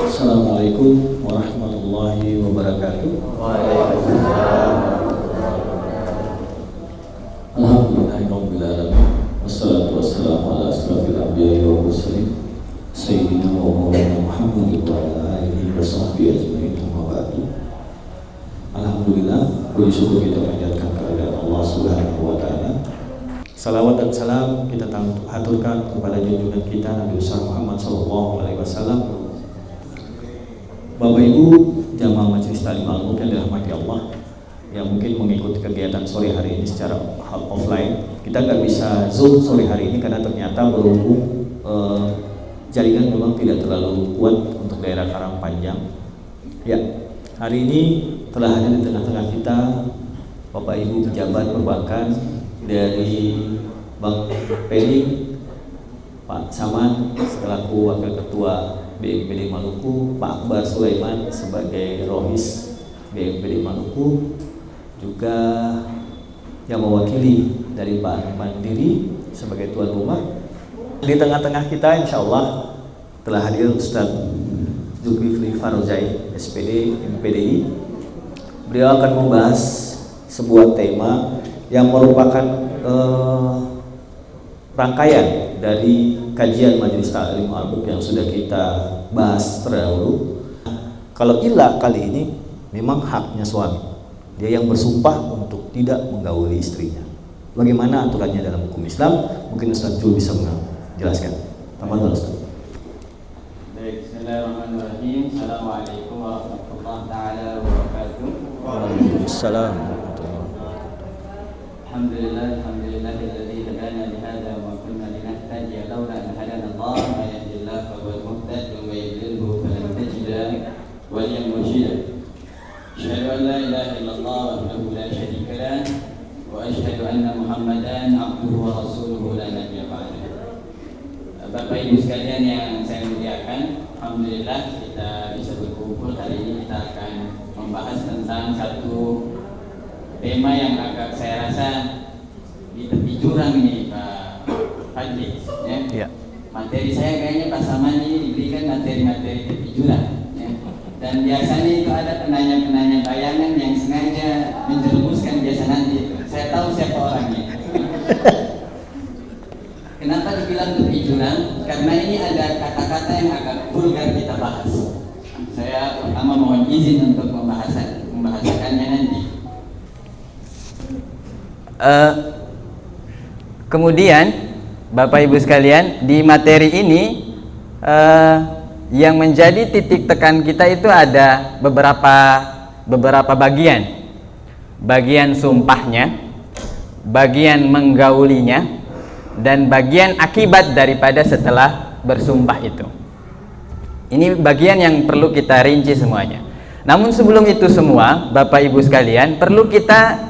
Assalamualaikum warahmatullahi wabarakatuh. Waalaikumsalam. Alhamdulillahirabbil alamin. Wassalatu wassalamu ala asyrofil anbiya'i wal mursalin sayyidina wa maulana Muhammadin wa ala alihi wa sahbihi ajmain. Amma ba'du. Alhamdulillah, puji syukur kita panjatkan kehadirat Allah Subhanahu wa taala. Salawat dan salam kita haturkan kepada junjungan kita Nabi besar Muhammad sallallahu alaihi wasallam. Bapak Ibu jamaah Majelis Ta'lim Al-Mulk yang dirahmati Allah, yang mungkin mengikuti kegiatan sore hari ini secara offline. Kita nggak bisa Zoom sore hari ini karena ternyata berhubung jaringan memang tidak terlalu kuat untuk daerah Karangpanjang. Ya, hari ini telah hadir di tengah-tengah kita Bapak Ibu pejabat perbankan dari Bank Peri, Pak Saman selaku Wakil Ketua BNPB Maluku, Pak Akbar Sulaiman sebagai Rohis BNPB Maluku, juga yang mewakili dari Pak Mandiri sebagai tuan rumah. Di tengah-tengah kita insya Allah telah hadir Ustaz Zulkifli Farozai SPD MPDI. Beliau akan membahas sebuah tema yang merupakan rangkaian dari kajian Majelis Ta'lim Al-Mulk yang sudah kita bahas terdahulu. Kalau ilah kali ini memang haknya suami, dia yang bersumpah untuk tidak menggauli istrinya. Bagaimana aturannya dalam hukum Islam? Mungkin Ustaz Jul bisa menjelaskan. Tafadhol Ustaz. Baik, bismillahirrahmanirrahim. Assalamualaikum warahmatullahi taala wabarakatuh. Waalaikumsalam. Alhamdulillahilladzi hadana li hadza wa ma kunna linahtadiya laula an hadana Allah, may yahdihillahu fahuwal muhtadi wa may yudlilhu falan tajida waliyyan mursyida. Asyhadu an la ilaha illallah wahdahu la syarika lah wa asyhadu anna Muhammadan abduhu wa rasuluhu la nabiyya ba'dahu. Bapak Ibu sekalian yang saya muliakan, alhamdulillah kita bisa berkumpul hari ini. Kita akan membahas tentang satu tema yang agak saya rasa di tepi jurang ini Pak Fadli ya. Ya. Materi saya kayaknya Pak Saman ini diberikan materi-materi tepi jurang ya. Dan biasanya itu ada penanya-penanya bayangan yang sengaja menjerumuskan biasa nanti. Saya tahu siapa orangnya. Kenapa dibilang tepi jurang? Karena ini ada kata-kata yang agak vulgar kita bahas. Saya pertama mohon izin untuk membahasakannya nanti. Kemudian Bapak Ibu sekalian, di materi ini yang menjadi titik tekan kita itu ada beberapa bagian. Bagian sumpahnya, bagian menggaulinya, dan bagian akibat daripada setelah bersumpah itu. Ini bagian yang perlu kita rinci semuanya. Namun sebelum itu semua, Bapak Ibu sekalian, perlu kita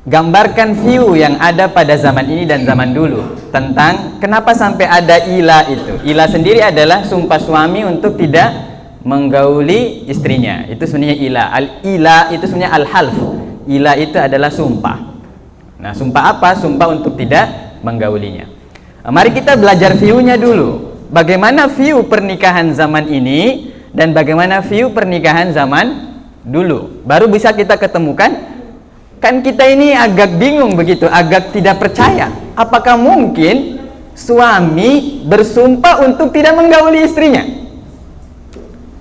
gambarkan view yang ada pada zaman ini dan zaman dulu tentang kenapa sampai ada ila itu. Ila sendiri adalah sumpah suami untuk tidak menggauli istrinya. Itu sebenarnya ila. Al-ila itu sebenarnya al-half. Ila itu adalah sumpah. Nah, sumpah apa? Sumpah untuk tidak menggaulinya. Mari kita belajar view-nya dulu. Bagaimana view pernikahan zaman ini dan bagaimana view pernikahan zaman dulu. Baru bisa kita ketemukan. Kan kita ini agak bingung begitu, agak tidak percaya. Apakah mungkin suami bersumpah untuk tidak menggauli istrinya?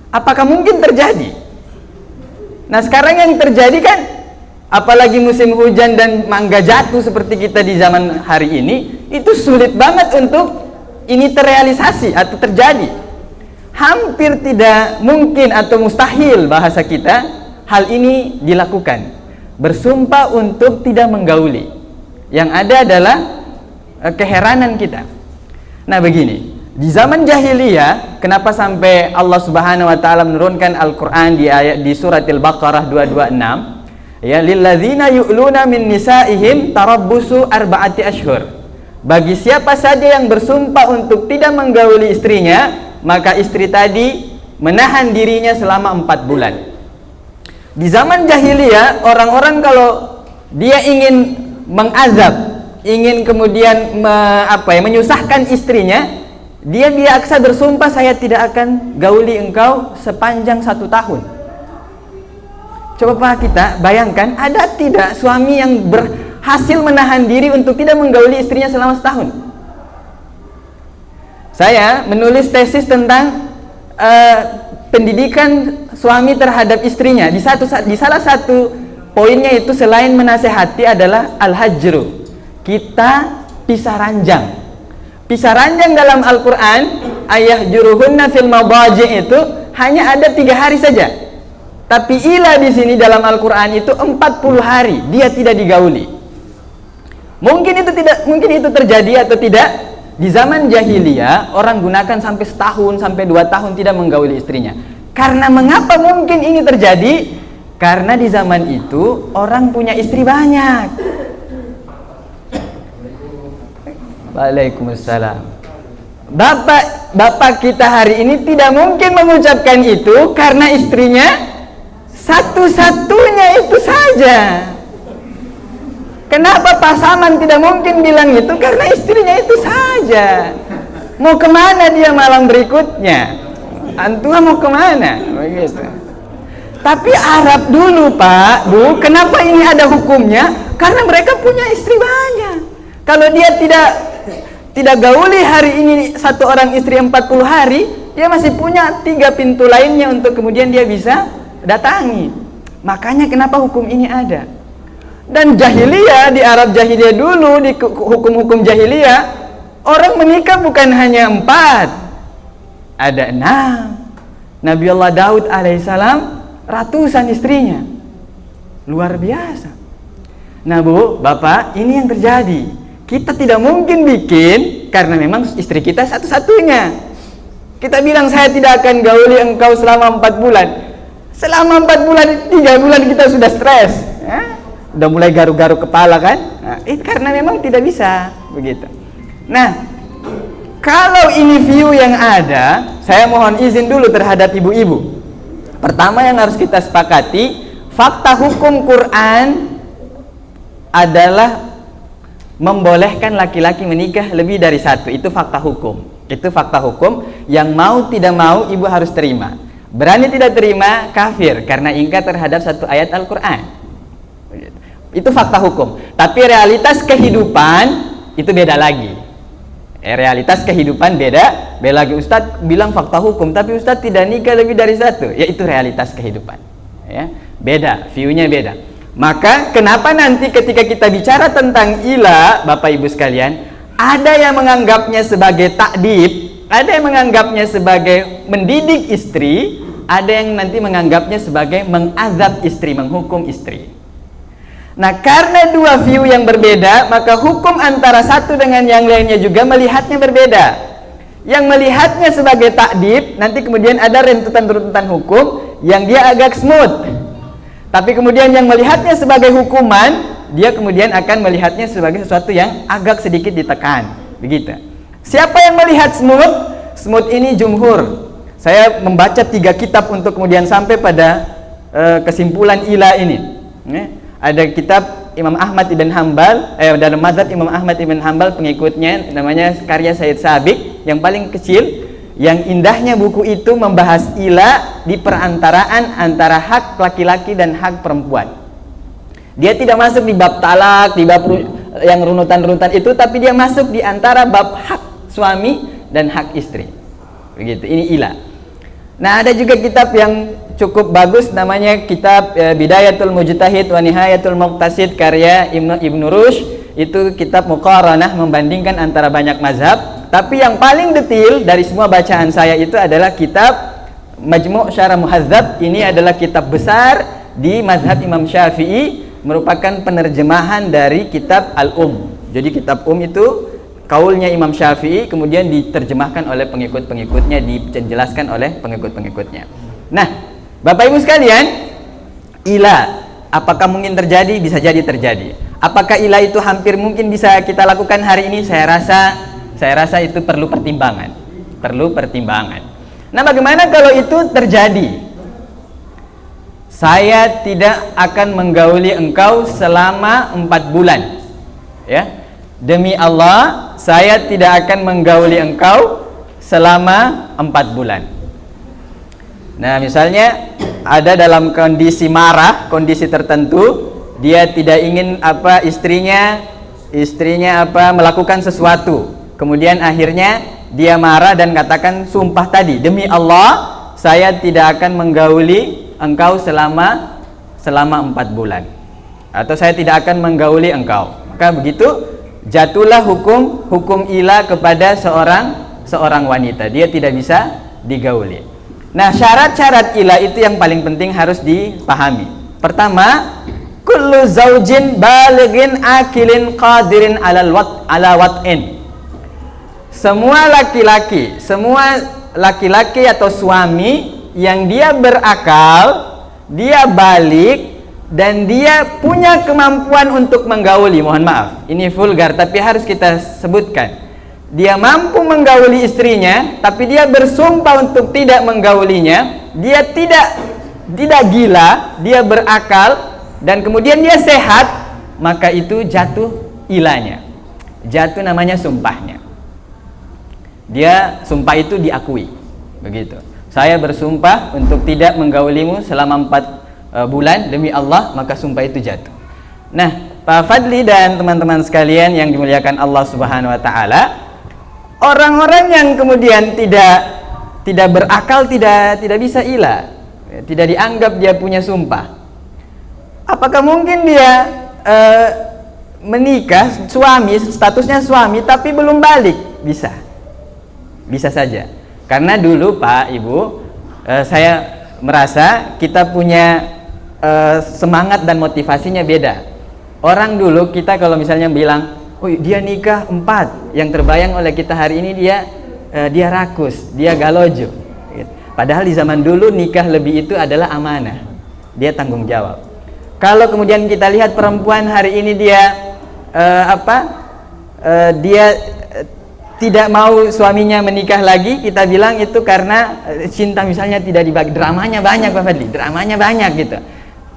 Apakah mungkin terjadi? Nah, sekarang yang terjadi kan, apalagi musim hujan dan mangga jatuh seperti kita di zaman hari ini, itu sulit banget untuk ini terrealisasi atau terjadi. Hampir tidak mungkin atau mustahil bahasa kita hal ini dilakukan. Bersumpah untuk tidak menggauli. Yang ada adalah keheranan kita. Nah, begini, di zaman jahiliyah, kenapa sampai Allah Subhanahu wa taala menurunkan Al-Qur'an di surat Al-Baqarah 226, ya, lilladzina yu'luna min nisaihim tarabbusu arba'ati ashhur. Bagi siapa saja yang bersumpah untuk tidak menggauli istrinya, maka istri tadi menahan dirinya selama 4 bulan. Di zaman jahiliyah, orang-orang kalau dia ingin mengazab, ingin kemudian menyusahkan istrinya, dia biasa bersumpah, saya tidak akan gauli engkau sepanjang 1 tahun. Coba Pak, kita bayangkan, ada tidak suami yang berhasil menahan diri untuk tidak menggauli istrinya selama setahun? Saya menulis tesis tentang pendidikan suami terhadap istrinya. Di salah satu poinnya itu selain menasehati adalah al-hajru. Kita pisah ranjang. Pisah ranjang dalam Al-Quran, ayah juruhunna fil madaji' itu hanya ada 3 hari saja. Tapi ila di sini dalam Al-Quran itu 40 hari dia tidak digauli. Mungkin itu terjadi atau tidak? Di zaman jahiliyah orang gunakan sampai setahun sampai 2 tahun tidak menggauli istrinya. Karena mengapa mungkin ini terjadi? Karena di zaman itu orang punya istri banyak. Waalaikumsalam. Bapak kita hari ini tidak mungkin mengucapkan itu karena istrinya satu-satunya itu saja. Kenapa Pak Saman tidak mungkin bilang itu? Karena istrinya itu saja. Mau kemana dia malam berikutnya? Antua mau kemana? Begitu. Tapi Arab dulu Pak, Bu, kenapa ini ada hukumnya? Karena mereka punya istri banyak. Kalau dia tidak gauli hari ini satu orang istri 40 hari, dia masih punya 3 pintu lainnya untuk kemudian dia bisa datangi. Makanya kenapa hukum ini ada. Dan jahiliyah, di Arab jahiliyah dulu, di hukum-hukum jahiliyah, orang menikah bukan hanya 4, ada 6. Nabi Allah Daud alaihissalam ratusan istrinya, luar biasa. Nah Bu, Bapak, ini yang terjadi. Kita tidak mungkin bikin karena memang istri kita satu-satunya. Kita bilang saya tidak akan gauli engkau selama 4 bulan. Selama 4 bulan, 3 bulan kita sudah stres, ya? Udah mulai garu-garu kepala kan? Nah, karena memang tidak bisa begitu. Nah, kalau ini view yang ada, saya mohon izin dulu terhadap ibu-ibu. Pertama yang harus kita sepakati, fakta hukum Quran adalah membolehkan laki-laki menikah lebih dari 1. Itu fakta hukum. Itu fakta hukum yang mau tidak mau ibu harus terima. Berani tidak terima, kafir karena ingkar terhadap 1 ayat Al-Quran. Itu fakta hukum. Tapi realitas kehidupan itu beda lagi. Realitas kehidupan beda lagi. Ustadz bilang fakta hukum, tapi Ustadz tidak nikah lebih dari 1. Ya itu realitas kehidupan. Ya, beda, view-nya beda. Maka kenapa nanti ketika kita bicara tentang ila, Bapak Ibu sekalian, ada yang menganggapnya sebagai takdib, ada yang menganggapnya sebagai mendidik istri, ada yang nanti menganggapnya sebagai mengazab istri, menghukum istri. Nah, karena 2 view yang berbeda, maka hukum antara satu dengan yang lainnya juga melihatnya berbeda. Yang melihatnya sebagai takdib, nanti kemudian ada rentutan-rentutan hukum yang dia agak smooth. Tapi kemudian yang melihatnya sebagai hukuman, dia kemudian akan melihatnya sebagai sesuatu yang agak sedikit ditekan. Begitu. Siapa yang melihat smooth? Smooth ini jumhur. Saya membaca 3 kitab untuk kemudian sampai pada kesimpulan ila ini. Ada kitab Imam Ahmad ibn Hanbal, dalam mazhab Imam Ahmad ibn Hanbal, pengikutnya namanya karya Said Sabiq, yang paling kecil. Yang indahnya buku itu membahas ila di perantaraan antara hak laki-laki dan hak perempuan. Dia tidak masuk di bab talak, di bab yang runutan-runutan itu, tapi dia masuk di antara bab hak suami dan hak istri. Begitu, ini ila. Nah, ada juga kitab yang cukup bagus, namanya kitab Bidayatul Mujtahid wa Nihayatul Muqtasid karya Ibnu Rushd. Itu kitab muqaranah, membandingkan antara banyak mazhab. Tapi yang paling detail dari semua bacaan saya itu adalah kitab Majmu' Syarah Muhadzab. Ini adalah kitab besar di mazhab Imam Syafi'i, merupakan penerjemahan dari kitab Al-Um. Jadi kitab itu kaulnya Imam Syafi'i, kemudian diterjemahkan oleh pengikut-pengikutnya, dijelaskan oleh pengikut-pengikutnya. Nah, Bapak Ibu sekalian, ila apakah mungkin terjadi? Bisa jadi terjadi. Apakah ila itu hampir mungkin bisa kita lakukan hari ini? Saya rasa itu perlu pertimbangan. Perlu pertimbangan. Nah, bagaimana kalau itu terjadi? Saya tidak akan menggauli engkau selama 4 bulan. Ya. Demi Allah, saya tidak akan menggauli engkau selama 4 bulan. Nah, misalnya ada dalam kondisi marah, kondisi tertentu, dia tidak ingin istrinya melakukan sesuatu. Kemudian akhirnya dia marah dan katakan sumpah tadi, demi Allah saya tidak akan menggauli engkau selama 4 bulan, atau saya tidak akan menggauli engkau. Maka begitu jatuhlah hukum ila kepada seorang wanita, dia tidak bisa digauli. Nah, syarat-syarat ila itu yang paling penting harus dipahami. Pertama, kullu zaujin balighin akilin qadirin ala wat'in. Semua laki-laki atau suami yang dia berakal, dia balik, dan dia punya kemampuan untuk menggauli. Mohon maaf, ini vulgar tapi harus kita sebutkan. Dia mampu menggauli istrinya, tapi dia bersumpah untuk tidak menggaulinya. Dia tidak gila, dia berakal, dan kemudian dia sehat, maka itu jatuh ilanya. Jatuh namanya sumpahnya. Dia sumpah itu diakui. Begitu. Saya bersumpah untuk tidak menggaulimu selama 4 bulan demi Allah, maka sumpah itu jatuh. Nah, Pak Fadli dan teman-teman sekalian yang dimuliakan Allah Subhanahu wa taala, orang-orang yang kemudian tidak berakal, tidak bisa ila, tidak dianggap dia punya sumpah. Apakah mungkin dia menikah, statusnya suami tapi belum balik? Bisa saja. Karena dulu Pak Ibu, saya merasa kita punya semangat dan motivasinya beda. Orang dulu kita kalau misalnya bilang, oh dia nikah 4, yang terbayang oleh kita hari ini dia rakus, dia galojo. Padahal di zaman dulu nikah lebih itu adalah amanah, dia tanggung jawab. Kalau kemudian kita lihat perempuan hari ini dia tidak mau suaminya menikah lagi, kita bilang itu karena cinta misalnya tidak dibagi. Dramanya banyak Pak Fadli, dramanya banyak gitu.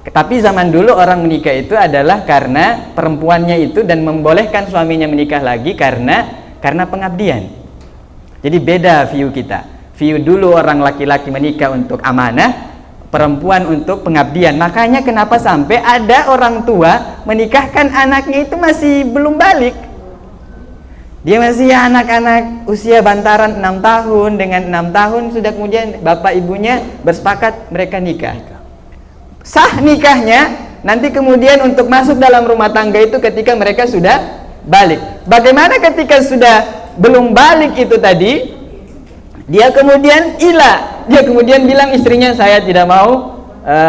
Tapi zaman dulu orang menikah itu adalah karena perempuannya itu, dan membolehkan suaminya menikah lagi karena pengabdian. Jadi beda view kita. View dulu orang laki-laki menikah untuk amanah, perempuan untuk pengabdian. Makanya kenapa sampai ada orang tua menikahkan anaknya itu masih belum balik. Dia masih anak-anak usia bantaran 6 tahun, dengan 6 tahun sudah kemudian bapak ibunya bersepakat mereka nikah. Sah nikahnya, nanti kemudian untuk masuk dalam rumah tangga itu ketika mereka sudah balik. Bagaimana ketika sudah belum balik itu tadi, dia kemudian ila, dia kemudian bilang istrinya, saya tidak mau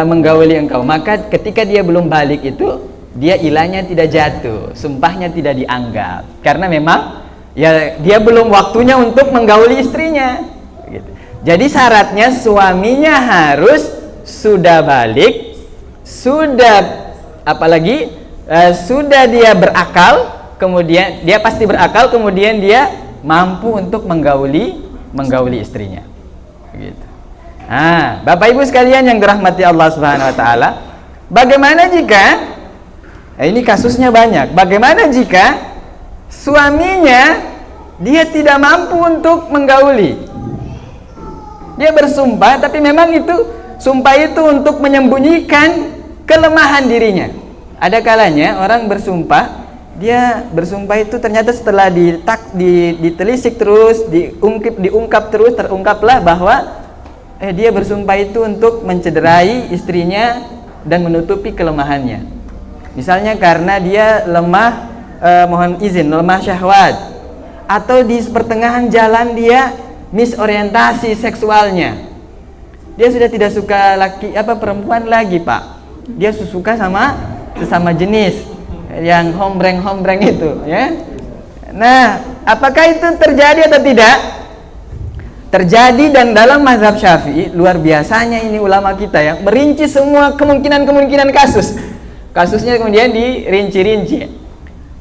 menggauli engkau. Maka ketika dia belum balik itu, dia ilanya tidak jatuh, sumpahnya tidak dianggap, karena memang ya dia belum waktunya untuk menggauli istrinya gitu. Jadi syaratnya suaminya harus sudah balik, sudah dia berakal, kemudian dia pasti berakal, kemudian dia mampu untuk menggauli istrinya gitu. Nah, Bapak Ibu sekalian yang dirahmati Allah Subhanahu wa taala, bagaimana jika ini kasusnya banyak, bagaimana jika suaminya dia tidak mampu untuk menggauli? Dia bersumpah, tapi memang itu sumpah itu untuk menyembunyikan kelemahan dirinya. Ada kalanya orang bersumpah, dia bersumpah itu ternyata setelah ditelisik terus, diungkap terus, terungkaplah bahwa dia bersumpah itu untuk mencederai istrinya dan menutupi kelemahannya. Misalnya karena dia lemah, lemah syahwat, atau di pertengahan jalan dia misorientasi seksualnya. Dia sudah tidak suka perempuan lagi, Pak. Dia suka sama sesama jenis yang hombreng itu, ya. Nah, apakah itu terjadi atau tidak? Terjadi, dan dalam mazhab Syafi'i luar biasanya ini ulama kita ya, merinci semua kemungkinan kasusnya kemudian dirinci-rinci.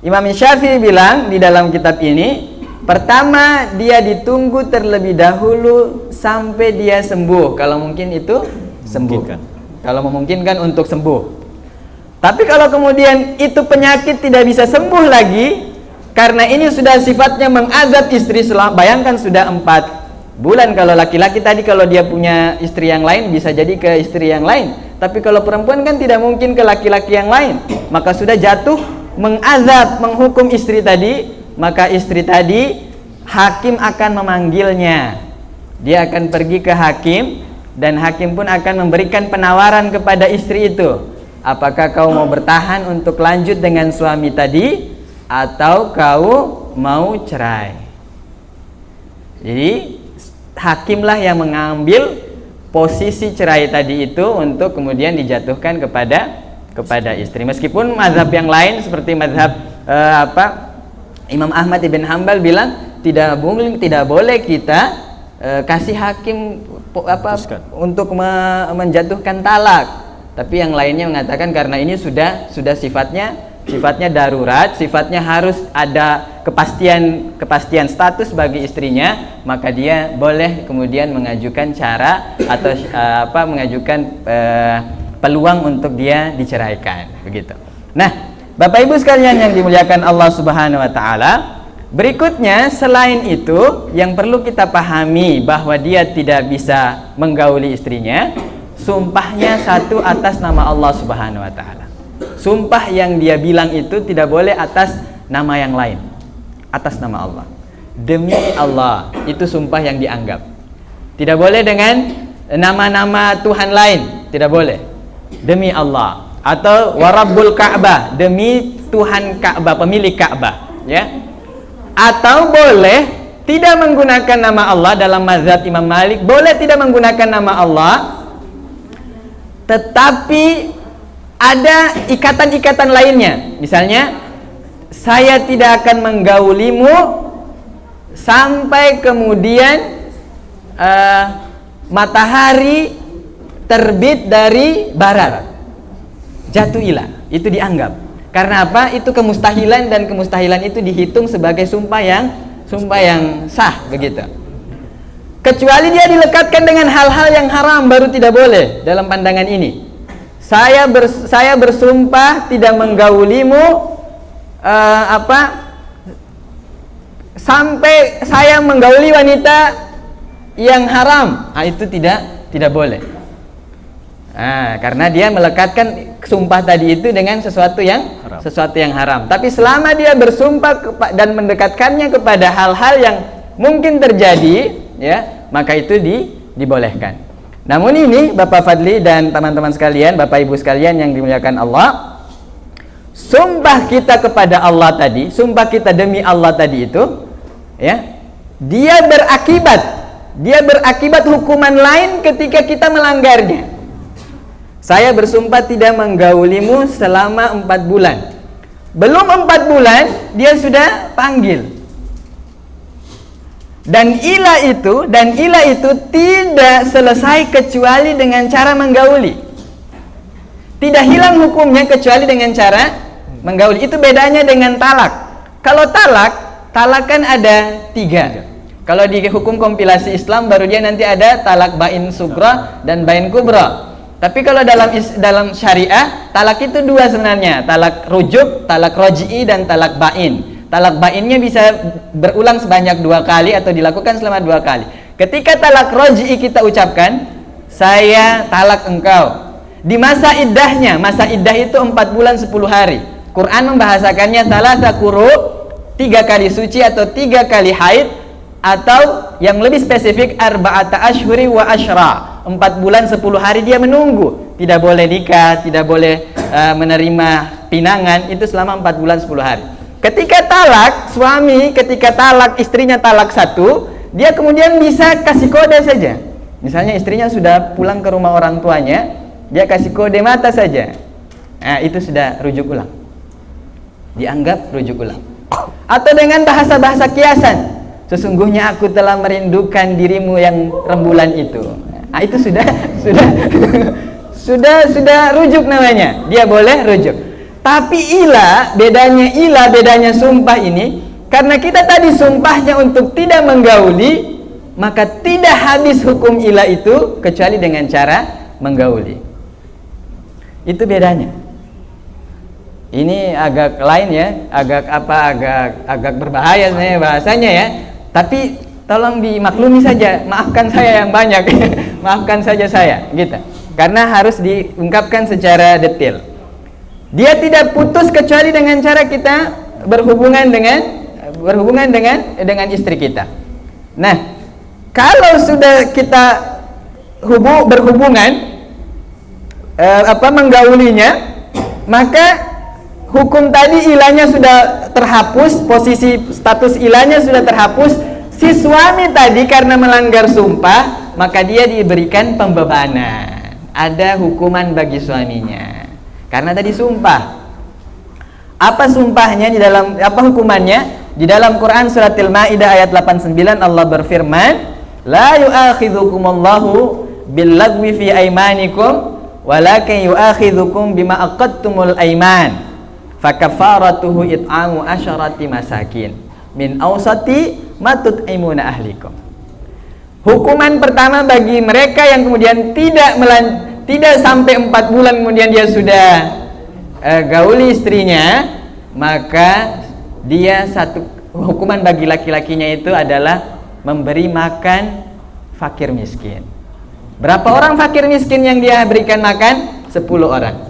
Imam Syafi'i bilang di dalam kitab ini, pertama dia ditunggu terlebih dahulu sampai dia sembuh, kalau mungkin itu sembuh, kalau memungkinkan untuk sembuh. Tapi kalau kemudian itu penyakit tidak bisa sembuh lagi, karena ini sudah sifatnya mengazab istri, bayangkan sudah 4 bulan. Kalau laki-laki tadi kalau dia punya istri yang lain bisa jadi ke istri yang lain, tapi kalau perempuan kan tidak mungkin ke laki-laki yang lain, maka sudah jatuh mengazab, menghukum istri tadi. Maka istri tadi hakim akan memanggilnya, dia akan pergi ke hakim, dan hakim pun akan memberikan penawaran kepada istri itu, apakah kau mau bertahan untuk lanjut dengan suami tadi atau kau mau cerai. Jadi hakimlah yang mengambil posisi cerai tadi itu untuk kemudian dijatuhkan kepada istri. Meskipun mazhab yang lain seperti mazhab Imam Ahmad ibn Hanbal bilang tidak boleh kita kasih hakim untuk menjatuhkan talak. Tapi yang lainnya mengatakan karena ini sudah sifatnya darurat, sifatnya harus ada kepastian status bagi istrinya, maka dia boleh kemudian mengajukan cara atau mengajukan peluang untuk dia diceraikan, begitu. Nah, Bapak Ibu sekalian yang dimuliakan Allah Subhanahu wa taala, berikutnya selain itu yang perlu kita pahami bahwa dia tidak bisa menggauli istrinya, sumpahnya satu atas nama Allah Subhanahu wa taala. Sumpah yang dia bilang itu tidak boleh atas nama yang lain, atas nama Allah. Demi Allah, itu sumpah yang dianggap. Tidak boleh dengan nama-nama Tuhan lain, tidak boleh. Demi Allah. Atau warabbul Ka'bah, demi Tuhan Ka'bah, pemilik Ka'bah, ya. Atau boleh tidak menggunakan nama Allah dalam mazhab Imam Malik, boleh tidak menggunakan nama Allah, tetapi ada ikatan-ikatan lainnya. Misalnya, saya tidak akan menggaulimu sampai kemudian matahari terbit dari barat. Jatuh ilah, itu dianggap. Karena apa? Itu kemustahilan, dan kemustahilan itu dihitung sebagai sumpah yang sah, begitu. Kecuali dia dilekatkan dengan hal-hal yang haram, baru tidak boleh dalam pandangan ini. Saya bersumpah tidak menggaulimu sampai saya menggauli wanita yang haram. Itu tidak boleh. Karena dia melekatkan sumpah tadi itu dengan sesuatu yang haram. Tapi selama dia bersumpah dan mendekatkannya kepada hal-hal yang mungkin terjadi, ya, maka itu dibolehkan. Namun ini Bapak Fadli dan teman-teman sekalian, Bapak Ibu sekalian yang dimuliakan Allah, sumpah kita kepada Allah tadi, sumpah kita demi Allah tadi itu, ya, dia berakibat hukuman lain ketika kita melanggarnya. Saya bersumpah tidak menggaulimu selama 4 bulan. Belum 4 bulan, dia sudah panggil. Dan ilah itu tidak selesai kecuali dengan cara menggauli. Tidak hilang hukumnya kecuali dengan cara menggauli. Itu bedanya dengan talak. Kalau talak kan ada 3. Kalau di hukum kompilasi Islam baru dia nanti ada talak bain sugra dan bain kubra. Tapi kalau dalam syariah, talak itu 2 sebenarnya, talak rujuk, talak roji'i, dan talak bain. Talak bainnya bisa berulang sebanyak 2 kali atau dilakukan selama 2 kali. Ketika talak roji'i kita ucapkan, saya talak engkau. Di masa iddahnya, masa iddah itu 4 bulan 10 hari. Quran membahasakannya thalatha quru, 3 kali suci atau 3 kali haid, atau yang lebih spesifik arba'ata ashhuri wa ashra, 4 bulan 10 hari dia menunggu, tidak boleh nikah, tidak boleh menerima pinangan, itu selama 4 bulan 10 hari. Ketika talak, suami ketika talak istrinya talak 1, dia kemudian bisa kasih kode saja. Misalnya istrinya sudah pulang ke rumah orang tuanya, dia kasih kode mata saja. Nah, itu sudah rujuk ulang, dianggap rujuk ulang. Atau dengan bahasa-bahasa kiasan, sesungguhnya aku telah merindukan dirimu yang rembulan itu. Nah, itu sudah rujuk namanya. Dia boleh rujuk. Tapi bedanya sumpah ini, karena kita tadi sumpahnya untuk tidak menggauli, maka tidak habis hukum ilah itu kecuali dengan cara menggauli. Itu bedanya. Ini agak lain ya, agak berbahaya sebenarnya bahasanya ya. Tapi tolong dimaklumi saja, maafkan saya yang banyak. Maafkan saja saya, gitu. Karena harus diungkapkan secara detail. Dia tidak putus kecuali dengan cara kita berhubungan dengan istri kita. Nah, kalau sudah kita berhubungan menggaulinya, maka hukum tadi ilahnya sudah terhapus, posisi status ilahnya sudah terhapus. Si suami tadi karena melanggar sumpah, maka dia diberikan pembebanan. Ada hukuman bagi suaminya. Karena tadi sumpah. Apa sumpahnya di dalam, apa hukumannya? Di dalam Quran surat Al-Maidah ayat 89 Allah berfirman, "La yu'akhidhukumullahu bil-lagwi fi aymanikum, walakin yu'akhidhukum bima aqadtumul ayman. Fakafaratuhu it'amu asyarati masakin min awsati matut'imuna ahlikum." Hukuman pertama bagi mereka yang kemudian tidak sampai 4 bulan kemudian dia sudah gauli istrinya, maka dia satu hukuman bagi laki-lakinya itu adalah memberi makan fakir miskin. Berapa orang fakir miskin yang dia berikan makan? 10 orang.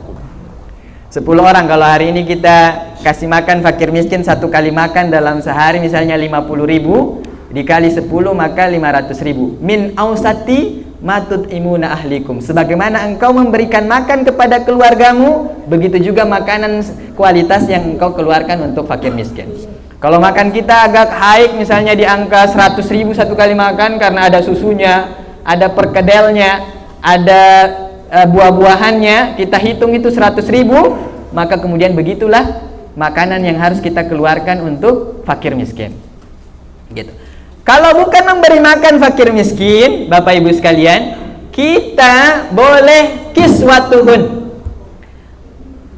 10 orang. Kalau hari ini kita kasih makan fakir miskin satu kali makan dalam sehari misalnya 50.000, dikali 10 maka 500.000. Min ausati matut imuna ahlikum. Sebagaimana engkau memberikan makan kepada keluargamu, begitu juga makanan kualitas yang engkau keluarkan untuk fakir miskin. Kalau makan kita agak high, misalnya di angka 100.000 satu kali makan karena ada susunya, ada perkedelnya, ada buah-buahannya, kita hitung itu 100.000, maka kemudian begitulah makanan yang harus kita keluarkan untuk fakir miskin. Gitu. Kalau bukan memberi makan fakir miskin, Bapak Ibu sekalian, kita boleh kiswatuhun.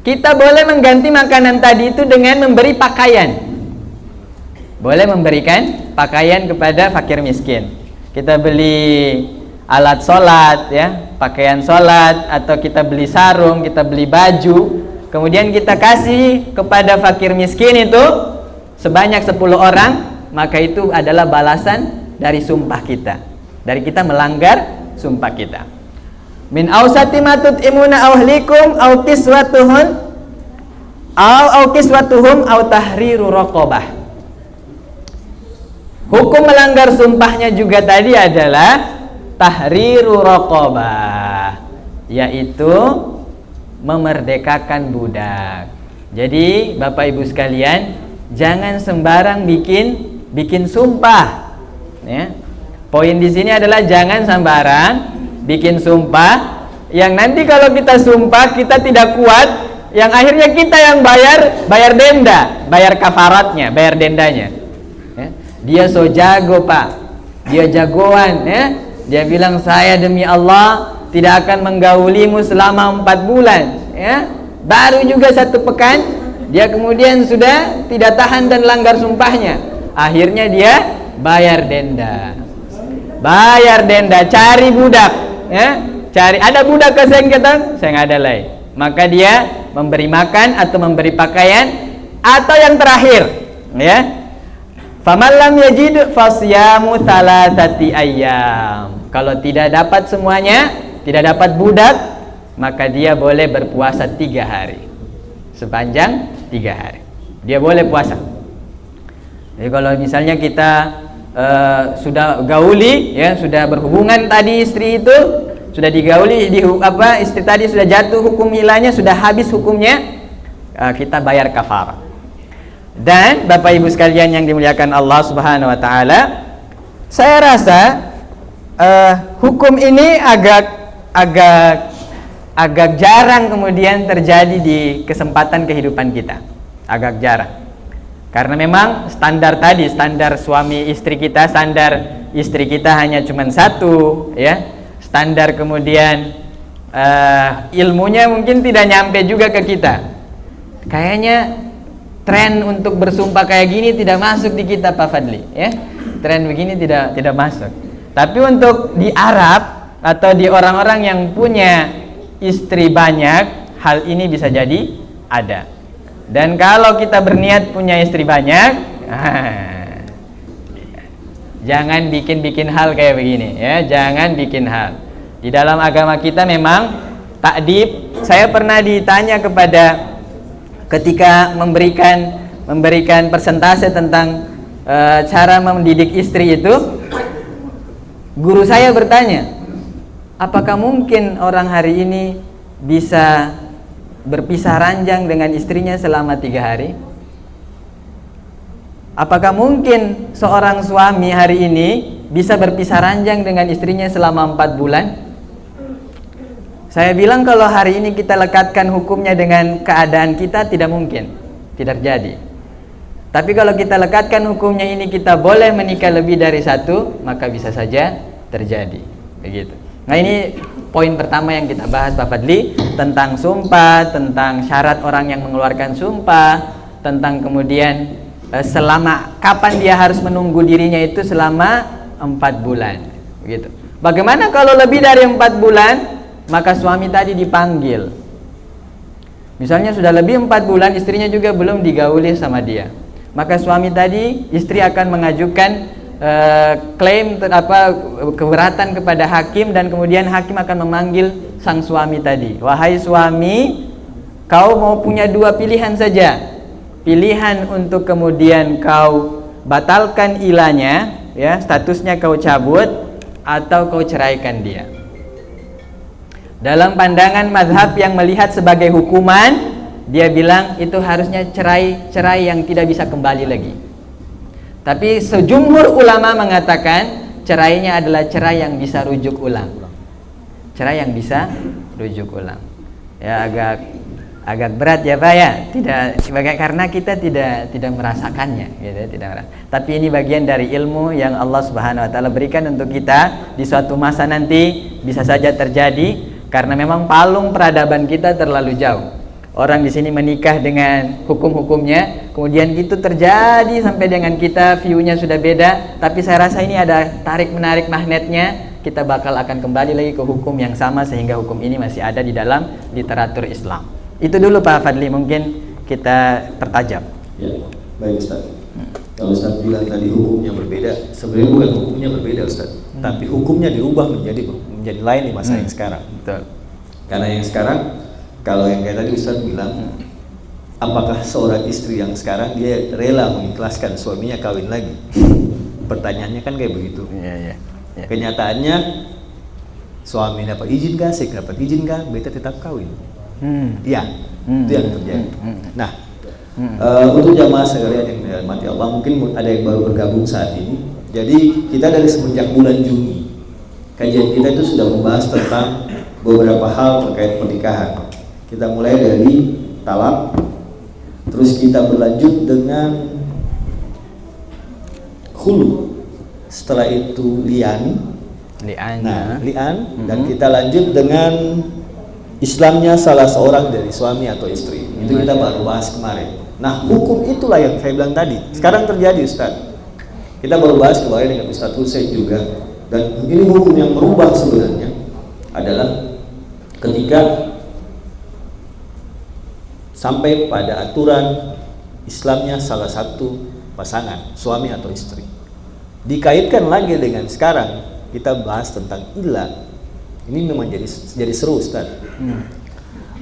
Kita boleh mengganti makanan tadi itu dengan memberi pakaian. Boleh memberikan pakaian kepada fakir miskin. Kita beli alat sholat, ya, pakaian sholat, atau kita beli sarung, kita beli baju, kemudian kita kasih kepada fakir miskin itu sebanyak 10 orang, maka itu adalah balasan dari sumpah kita, dari kita melanggar sumpah kita. Min ausati matut imuna ahlikum au kiswatuhum au tahriru raqabah. Hukum melanggar sumpahnya juga tadi adalah tahriru raqabah, yaitu memerdekakan budak. Jadi Bapak Ibu sekalian, jangan sembarang bikin sumpah, ya. Poin di sini adalah jangan sembarang bikin sumpah yang nanti kalau kita sumpah kita tidak kuat, yang akhirnya kita yang bayar denda, bayar kafaratnya, bayar dendanya. Ya. Dia so jago Pak, dia jagoan, ya. Dia bilang saya demi Allah tidak akan menggaulimu selama 4 bulan, ya. Baru juga 1 pekan dia kemudian sudah tidak tahan dan langgar sumpahnya. Akhirnya dia bayar denda, cari budak, ya, cari, ada budak kesengketan, saya nggak ada lagi. Maka dia memberi makan atau memberi pakaian, atau yang terakhir, ya, faman lam yajid fasyamu thalathati ayyam. Kalau tidak dapat semuanya, tidak dapat budak, maka dia boleh berpuasa 3 hari, sepanjang 3 hari dia boleh puasa. Jadi kalau misalnya kita sudah gauli, ya, sudah berhubungan tadi istri itu sudah digauli, istri tadi sudah jatuh hukum ilahnya, sudah habis hukumnya, kita bayar kafarah. Dan Bapak Ibu sekalian yang dimuliakan Allah Subhanahu wa taala, saya rasa hukum ini agak jarang kemudian terjadi di kesempatan kehidupan kita. Agak jarang. Karena memang standar tadi, standar suami istri kita, standar istri kita hanya cuma 1, ya. Standar kemudian ilmunya mungkin tidak nyampe juga ke kita. Kayaknya tren untuk bersumpah kayak gini tidak masuk di kita Pak Fadli, ya. Tren begini tidak masuk. Tapi untuk di Arab atau di orang-orang yang punya istri banyak, hal ini bisa jadi ada. Dan kalau kita berniat punya istri banyak, Jangan bikin-bikin hal kayak begini ya, jangan bikin hal. Di dalam agama kita memang ta'dib. Saya pernah ditanya kepada ketika memberikan persentase tentang cara mendidik istri itu, guru saya bertanya, apakah mungkin orang hari ini bisa berpisah ranjang dengan istrinya selama 3 hari? Apakah mungkin seorang suami hari ini bisa berpisah ranjang dengan istrinya selama 4 bulan? Saya bilang kalau hari ini kita lekatkan hukumnya dengan keadaan kita, tidak mungkin, tidak terjadi. Tapi kalau kita lekatkan hukumnya ini kita boleh menikah lebih dari 1, maka bisa saja terjadi. Begitu. Nah, ini poin pertama yang kita bahas Pak Fadli, tentang sumpah, tentang syarat orang yang mengeluarkan sumpah, tentang kemudian selama kapan dia harus menunggu dirinya itu selama 4 bulan. Begitu. Bagaimana kalau lebih dari 4 bulan, maka suami tadi dipanggil. Misalnya sudah lebih 4 bulan istrinya juga belum digauli sama dia, maka suami tadi, istri akan mengajukan klaim keberatan kepada hakim, dan kemudian hakim akan memanggil sang suami tadi. Wahai suami, kau mau punya 2 pilihan saja. Pilihan untuk kemudian kau batalkan ilahnya, ya, statusnya kau cabut, atau kau ceraikan dia. Dalam pandangan mazhab yang melihat sebagai hukuman, dia bilang itu harusnya cerai yang tidak bisa kembali lagi. Tapi sejumhur ulama mengatakan cerainya adalah cerai yang bisa rujuk ulang. Cerai yang bisa rujuk ulang. Ya, agak berat ya Pak ya. Karena kita tidak merasakannya, gitu, tidak merasa. Tapi ini bagian dari ilmu yang Allah Subhanahu wa taala berikan untuk kita di suatu masa nanti, bisa saja terjadi karena memang palung peradaban kita terlalu jauh. Orang di sini menikah dengan hukum-hukumnya, kemudian itu terjadi sampai dengan kita, view-nya sudah beda. Tapi saya rasa ini ada tarik-menarik magnetnya, kita bakal akan kembali lagi ke hukum yang sama, sehingga hukum ini masih ada di dalam literatur Islam. Itu dulu Pak Fadli, mungkin kita pertajam. Ya, baik Ustaz. Kalau Ustaz bilang tadi hukumnya berbeda, sebenarnya bukan hukumnya berbeda Ustaz, tapi hukumnya dirubah menjadi lain di masa yang sekarang. Betul. Karena yang sekarang, kalau yang kayak tadi Ustaz bilang, apakah seorang istri yang sekarang dia rela mengikhlaskan suaminya kawin lagi? Pertanyaannya kan kayak begitu. Ya. Kenyataannya suami dapat izin kah, saya dapat izin kah, beta tetap kawin. Iya, itu yang terjadi. Nah, untuk jamaah sekalian yang dirahmati Allah, mungkin ada yang baru bergabung saat ini. Jadi kita dari semenjak bulan Juni, kajian kita itu sudah membahas tentang beberapa hal terkait pernikahan. Kita mulai dari talak, terus kita berlanjut dengan khulu, setelah itu lian, dan kita lanjut dengan Islamnya salah seorang dari suami atau istri. Itu kita baru bahas kemarin. Nah, hukum itulah yang saya bilang tadi. Sekarang terjadi Ustaz. Kita baru bahas kemarin dengan Ustaz Hussein juga. Dan ini hukum yang berubah sebenarnya adalah ketika sampai pada aturan Islamnya salah satu pasangan, suami atau istri. Dikaitkan lagi dengan sekarang kita bahas tentang ilah. Ini memang jadi seru Ustaz.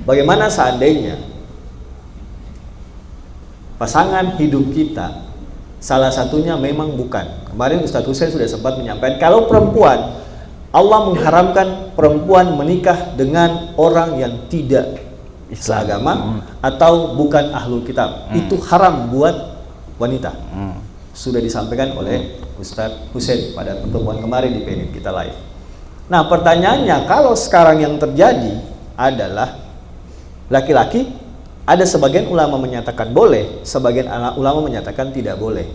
Bagaimana seandainya pasangan hidup kita salah satunya memang bukan. Kemarin Ustaz Hussein sudah sempat menyampaikan kalau perempuan, Allah mengharamkan perempuan menikah dengan orang yang tidak seagama atau bukan ahlul kitab. Itu haram buat wanita. Sudah disampaikan oleh Ustaz Hussein pada pertemuan kemarin di PNN kita live. Nah, pertanyaannya, kalau sekarang yang terjadi adalah laki-laki, ada sebagian ulama menyatakan boleh, sebagian ulama menyatakan tidak boleh.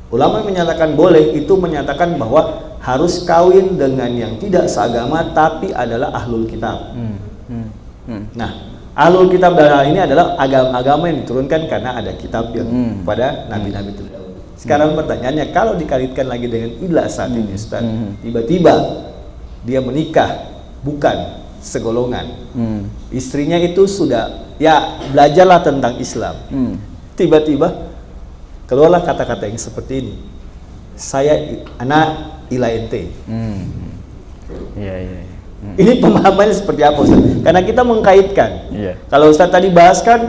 Ulama yang menyatakan boleh itu menyatakan bahwa harus kawin dengan yang tidak seagama tapi adalah ahlul kitab. Nah, ahlul kitab dalam ini adalah agama yang diturunkan karena ada kitab yang pada nabi-nabi terdahulu. Sekarang pertanyaannya, kalau dikaitkan lagi dengan ilah saat ini Ustaz, tiba-tiba dia menikah bukan segolongan, istrinya itu sudah ya belajarlah tentang Islam, tiba-tiba keluarlah kata-kata yang seperti ini, saya anak ila ente. Iya. Ini pemahamannya seperti apa Ustaz? Karena kita mengkaitkan. Iya. Kalau Ustaz tadi bahas kan,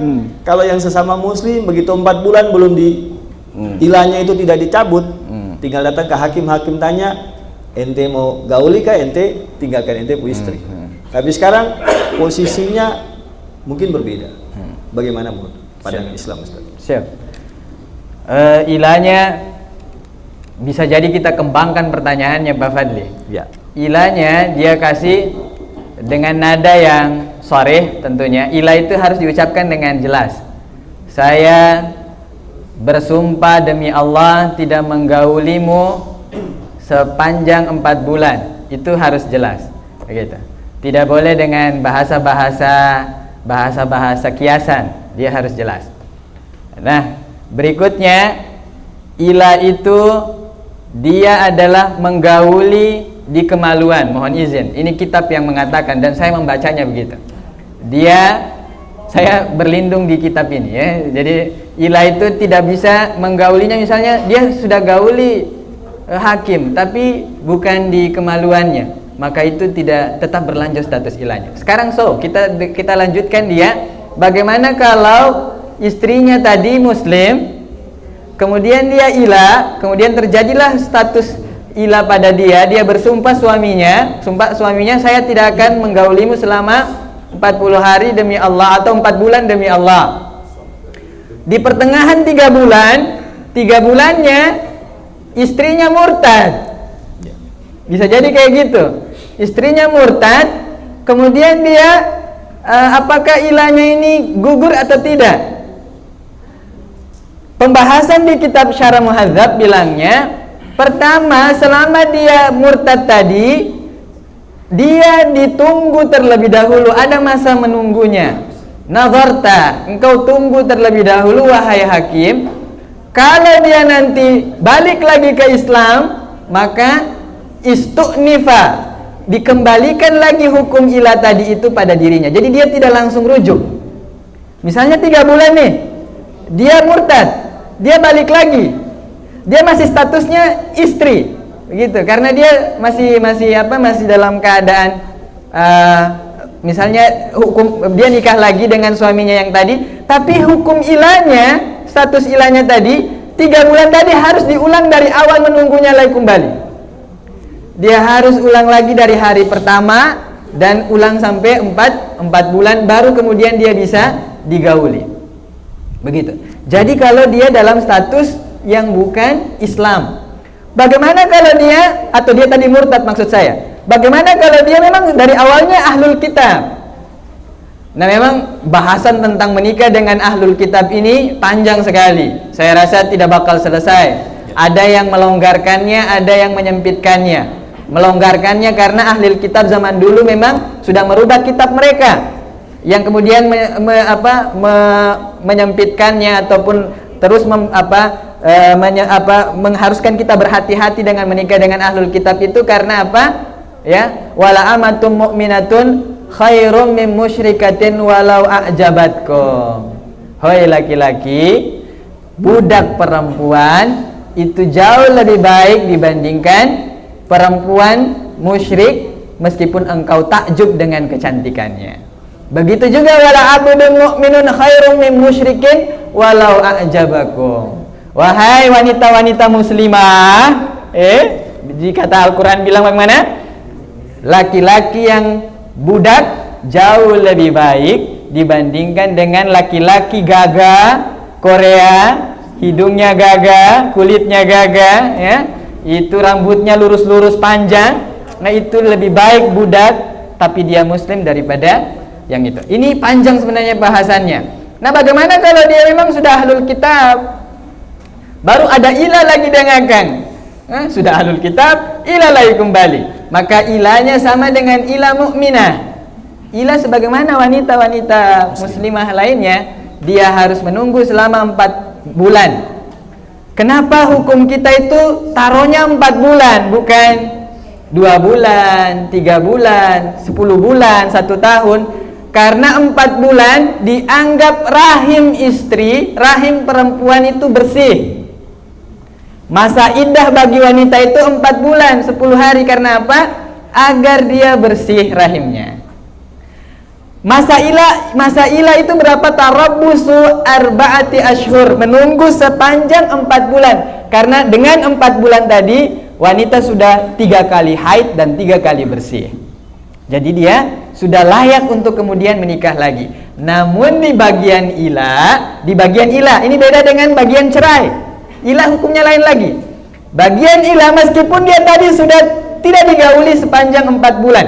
kalau yang sesama muslim begitu 4 bulan belum di ilahnya itu tidak dicabut, tinggal datang ke hakim tanya, ente mau gauli kah, ente tinggalkan ente pu istri. Tapi sekarang posisinya mungkin berbeda. Bagaimana menurut pandangan Islam Ustaz? Siap. Ilahnya bisa jadi kita kembangkan pertanyaannya Pak Fadli. Ya. Ilahnya dia kasih dengan nada yang sharih tentunya. Ilah itu harus diucapkan dengan jelas. Saya bersumpah demi Allah tidak menggaulimu sepanjang 4 bulan. Itu harus jelas. Begitu. Tidak boleh dengan bahasa kiasan. Dia harus jelas. Nah, berikutnya ilah itu dia adalah menggauli di kemaluan. Mohon izin, ini kitab yang mengatakan dan saya membacanya begitu. Saya berlindung di kitab ini ya. Jadi ilah itu tidak bisa menggaulinya, misalnya dia sudah gauli hakim tapi bukan di kemaluannya, maka itu tetap berlanjut status ilahnya. Sekarang kita lanjutkan dia. Bagaimana kalau istrinya tadi muslim, kemudian dia ilah, kemudian terjadilah status ilah pada dia bersumpah suaminya, saya tidak akan menggaulimu selama 40 hari demi Allah atau 4 bulan demi Allah. Di pertengahan 3 bulannya istrinya murtad. Bisa jadi kayak gitu. Istrinya murtad, kemudian dia apakah ilahnya ini gugur atau tidak? Pembahasan di kitab Syarah Muhadzab bilangnya, pertama, selama dia murtad tadi, dia ditunggu terlebih dahulu, ada masa menunggunya. Nazarta, engkau tunggu terlebih dahulu wahai hakim. Kalau dia nanti balik lagi ke Islam, maka istu'nifa, dikembalikan lagi hukum ilah tadi itu pada dirinya. Jadi dia tidak langsung rujuk. Misalnya 3 bulan nih, dia murtad, dia balik lagi, dia masih statusnya istri, begitu. Karena dia masih dalam keadaan misalnya dia nikah lagi dengan suaminya yang tadi, tapi hukum ilahnya, status ilahnya tadi 3 bulan tadi harus diulang dari awal menunggunya lagi kembali. Dia harus ulang lagi dari hari pertama dan ulang sampai 4 bulan, baru kemudian dia bisa digauli. Begitu. Jadi kalau dia dalam status yang bukan Islam, bagaimana kalau dia, atau dia tadi murtad maksud saya, bagaimana kalau dia memang dari awalnya ahlul kitab? Nah, memang bahasan tentang menikah dengan ahlul kitab ini panjang sekali. Saya rasa tidak bakal selesai. Ada yang melonggarkannya, ada yang menyempitkannya. Melonggarkannya karena ahlul kitab zaman dulu memang sudah merubah kitab mereka, yang kemudian menyempitkannya ataupun terus mengharuskan kita berhati-hati dengan menikah dengan ahlul kitab itu karena apa? Ya, wala amatum mu'minatun khairum min musyrikatin walau a'jabatkum. Hoi laki-laki, budak perempuan itu jauh lebih baik dibandingkan perempuan musyrik meskipun engkau takjub dengan kecantikannya. Begitu juga wala abdun mu'minun khairum min musyrikin walau a'jabakum. Wahai wanita-wanita muslimah, jika kata Al-Quran bilang bagaimana? Laki-laki yang budak jauh lebih baik dibandingkan dengan laki-laki gagah Korea, hidungnya gagah, kulitnya gagah, ya, itu rambutnya lurus-lurus panjang. Nah, itu lebih baik budak tapi dia muslim daripada yang itu. Ini panjang sebenarnya bahasannya. Nah, bagaimana kalau dia memang sudah ahlul kitab, baru ada ilah lagi dengarkan? Sudah ahlul kitab, ilah lagi kembali. Maka ilahnya sama dengan ilah mukminah. Ilah sebagaimana wanita-wanita muslimah lainnya, dia harus menunggu selama 4 bulan. Kenapa hukum kita itu taruhnya 4 bulan, bukan 2 bulan, 3 bulan, 10 bulan, 1 tahun? Karena 4 bulan dianggap rahim istri, rahim perempuan itu bersih. Masa iddah bagi wanita itu 4 bulan 10 hari. Karena apa? Agar dia bersih rahimnya. Masa ilah itu berapa? Tarabbusu arba'ati ashhur, menunggu sepanjang 4 bulan. Karena dengan 4 bulan tadi wanita sudah 3 kali haid dan 3 kali bersih. Jadi dia sudah layak untuk kemudian menikah lagi. Namun di bagian ilah ini beda dengan bagian cerai. Ilah hukumnya lain lagi. Bagian ilah meskipun dia tadi sudah tidak digauli sepanjang 4 bulan,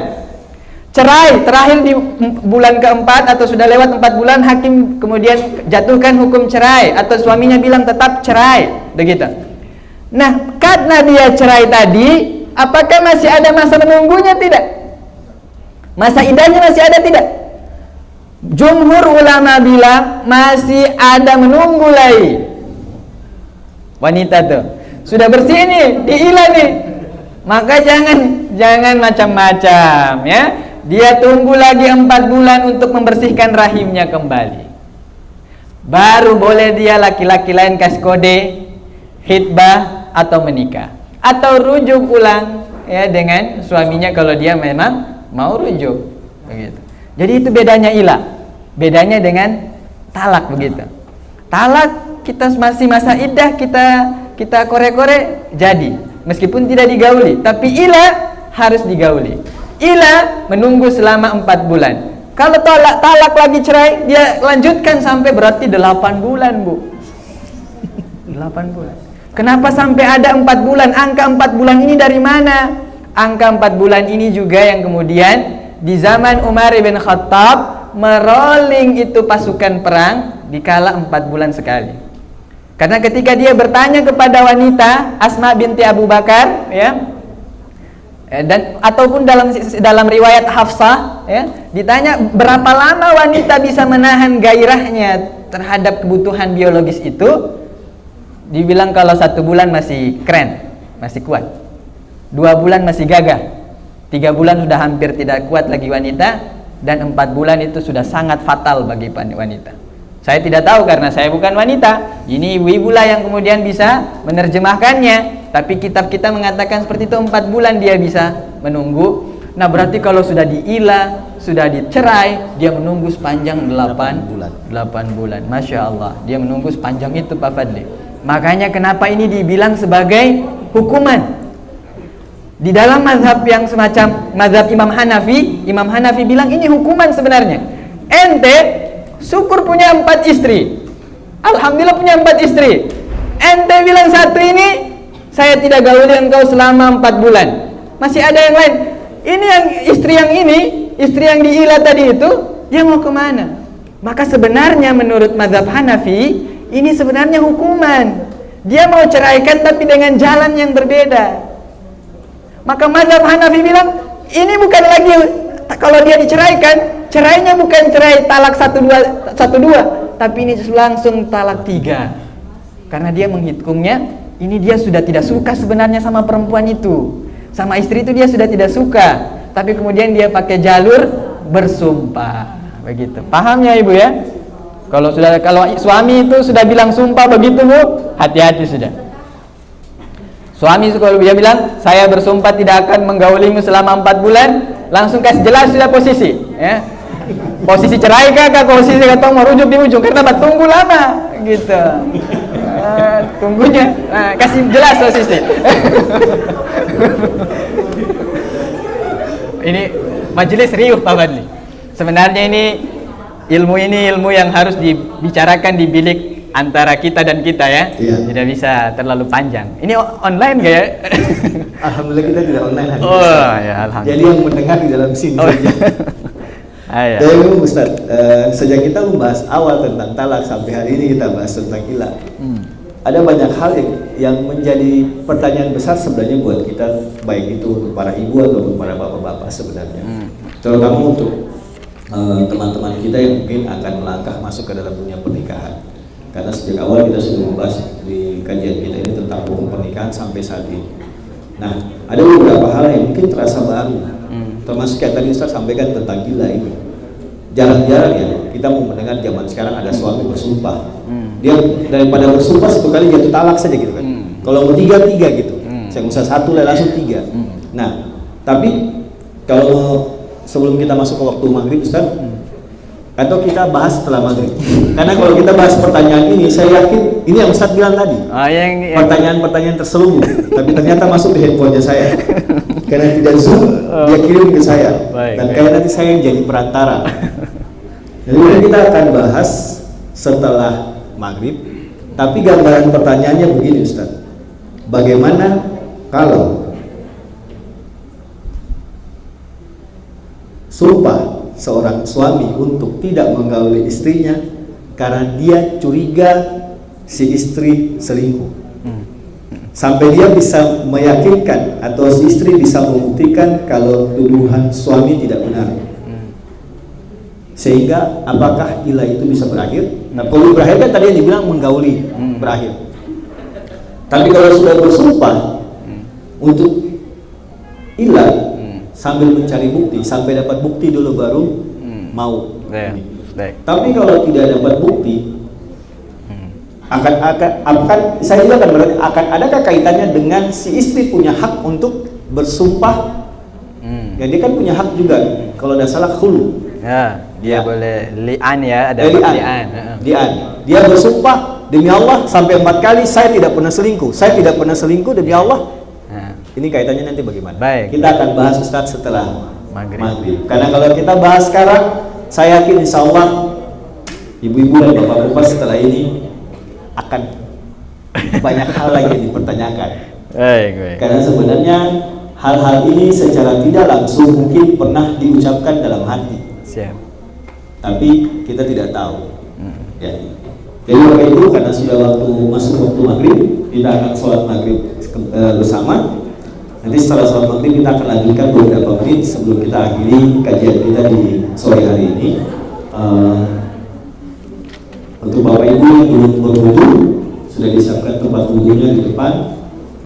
cerai terakhir di bulan keempat atau sudah lewat 4 bulan, hakim kemudian jatuhkan hukum cerai atau suaminya bilang tetap cerai, begitu. Nah, karena dia cerai tadi, apakah masih ada masa menunggunya? Tidak. Masa iddahnya masih ada? Tidak. Jumhur ulama bilang masih ada menunggu lagi. Wanita tuh sudah bersih nih, diilah nih, maka jangan macam-macam ya. Dia tunggu lagi 4 bulan untuk membersihkan rahimnya kembali. Baru boleh dia laki-laki lain kasih kode hitbah atau menikah atau rujuk ulang ya dengan suaminya kalau dia memang mau rujuk, begitu. Jadi itu bedanya ilah. Bedanya dengan talak, begitu. Talak kita masih masa iddah, kita kore-kore jadi meskipun tidak digauli, tapi ilah harus digauli. Ilah menunggu selama 4 bulan. Kalau talak lagi cerai, dia lanjutkan sampai berarti 8 bulan, Bu. 8 bulan. Kenapa sampai ada 4 bulan? Angka 4 bulan ini dari mana? Angka 4 bulan ini juga yang kemudian di zaman Umar bin Khattab merolling itu pasukan perang dikala 4 bulan sekali. Karena ketika dia bertanya kepada wanita Asma binti Abu Bakar ya, dan ataupun dalam riwayat Hafsah ya, ditanya berapa lama wanita bisa menahan gairahnya terhadap kebutuhan biologis itu, dibilang kalau 1 bulan masih keren, masih kuat, 2 bulan masih gagah, 3 bulan sudah hampir tidak kuat lagi wanita, dan 4 bulan itu sudah sangat fatal bagi wanita. Saya tidak tahu karena saya bukan wanita. Ini ibu-ibu lah yang kemudian bisa menerjemahkannya. Tapi kitab kita mengatakan seperti itu, 4 bulan dia bisa menunggu. Nah berarti kalau sudah diilah, sudah dicerai, dia menunggu sepanjang 8 bulan. Masya Allah, dia menunggu sepanjang itu Pak Fadli. Makanya kenapa ini dibilang sebagai hukuman. Di dalam mazhab yang semacam mazhab Imam Hanafi bilang ini hukuman sebenarnya. Ente syukur punya 4 istri, alhamdulillah punya 4 istri. Ente bilang satu ini saya tidak gauli engkau selama 4 bulan, masih ada yang lain. Ini yang istri yang diilah tadi itu, dia mau kemana? Maka sebenarnya menurut mazhab Hanafi ini sebenarnya hukuman. Dia mau ceraikan tapi dengan jalan yang berbeda. Maka mazhab Hanafi bilang ini bukan lagi, kalau dia diceraikan, cerainya bukan cerai talak 1-2, tapi ini langsung talak 3. Karena dia menghitungnya, ini dia sudah tidak suka sebenarnya sama perempuan itu, sama istri itu dia sudah tidak suka, tapi kemudian dia pakai jalur bersumpah, begitu. Paham ya Ibu ya? Kalau suami itu sudah bilang sumpah begitu Bu, hati-hati sudah. Suami kalau dia bilang saya bersumpah tidak akan menggaulimu selama 4 bulan, langsung kasih jelas sudah posisi ya. Posisi cerai kah, posisi kata mau rujuk di ujung, karena tunggu lama gitu. Tunggunya kasih jelas posisi. Ini majelis riuh Pak Fadli. Sebenarnya ini ilmu yang harus dibicarakan di bilik antara kita dan kita ya. Iya. Tidak bisa terlalu panjang. Ini online gak ya? Alhamdulillah kita tidak online hari ini. Oh ya alhamdulillah. Jadi yang mendengar di dalam sini saja. Jadi Ustaz, sejak kita membahas awal tentang talak sampai hari ini kita bahas tentang ilah. Ada banyak hal yang menjadi pertanyaan besar sebenarnya buat kita, baik itu untuk para ibu atau untuk para bapak-bapak sebenarnya. Terutama untuk teman-teman kita yang mungkin akan melangkah masuk ke dalam dunia pernikahan. Karena sejak awal kita sudah membahas di kajian kita ini tentang hukum pernikahan sampai saat ini. Nah, ada beberapa hal yang mungkin terasa baru, termasuk yang tadi Ustaz sampaikan tentang gila ini. Jarang-jarang ya kita mau mendengar zaman sekarang ada suami bersumpah. Dia daripada bersumpah 1 kali jatuh talak saja gitu kan. Kalau mau tiga gitu. Saya usah satu lah langsung tiga. Nah, tapi kalau sebelum kita masuk ke waktu maghrib, Ustaz, atau kita bahas setelah maghrib. Karena kalau kita bahas pertanyaan ini, saya yakin ini yang Ustaz bilang tadi. Pertanyaan-pertanyaan terselubung, tapi ternyata masuk di handphonenya saya. Karena tidak zoom, dia kirim ke saya. Dan kayak nanti saya yang jadi perantara. Jadi kita akan bahas setelah maghrib. Tapi gambaran pertanyaannya begini, Ustaz. Bagaimana kalau sumpah seorang suami untuk tidak menggauli istrinya karena dia curiga si istri selingkuh, sampai dia bisa meyakinkan atau si istri bisa membuktikan kalau tuduhan suami tidak benar, sehingga apakah ilah itu bisa berakhir? Nah, kalau berakhir kan tadi yang dibilang menggauli berakhir. Tapi kalau sudah bersumpah untuk ilah sambil mencari bukti, sampai dapat bukti dulu baru mau. Tapi kalau tidak dapat bukti, akan saya juga akan berarti akan adakah kaitannya dengan si istri punya hak untuk bersumpah? Ya, dia kan punya hak juga. Kalau tidak salah khulu. Ya, dia boleh li'an ya, ada li'an. Dia bersumpah demi Allah sampai 4 kali saya tidak pernah selingkuh. Saya tidak pernah selingkuh demi Allah. Ini kaitannya nanti bagaimana? Baik. Kita akan bahas, Ustaz, setelah maghrib. Karena kalau kita bahas sekarang, saya yakin insya Allah ibu-ibu dan bapak-bapak setelah ini akan banyak hal lagi yang dipertanyakan. Baik. Karena sebenarnya hal-hal ini secara tidak langsung mungkin pernah diucapkan dalam hati. Siap. Tapi kita tidak tahu. Ya. Jadi oleh itu, karena sudah masuk waktu maghrib, kita akan sholat maghrib bersama. Nanti setelah sholat maghrib kita akan lanjutkan beberapa menit sebelum kita akhiri kajian kita di sore hari ini. Untuk Bapak Ibu yang belum berwudu, sudah disiapkan tempat wudunya di depan.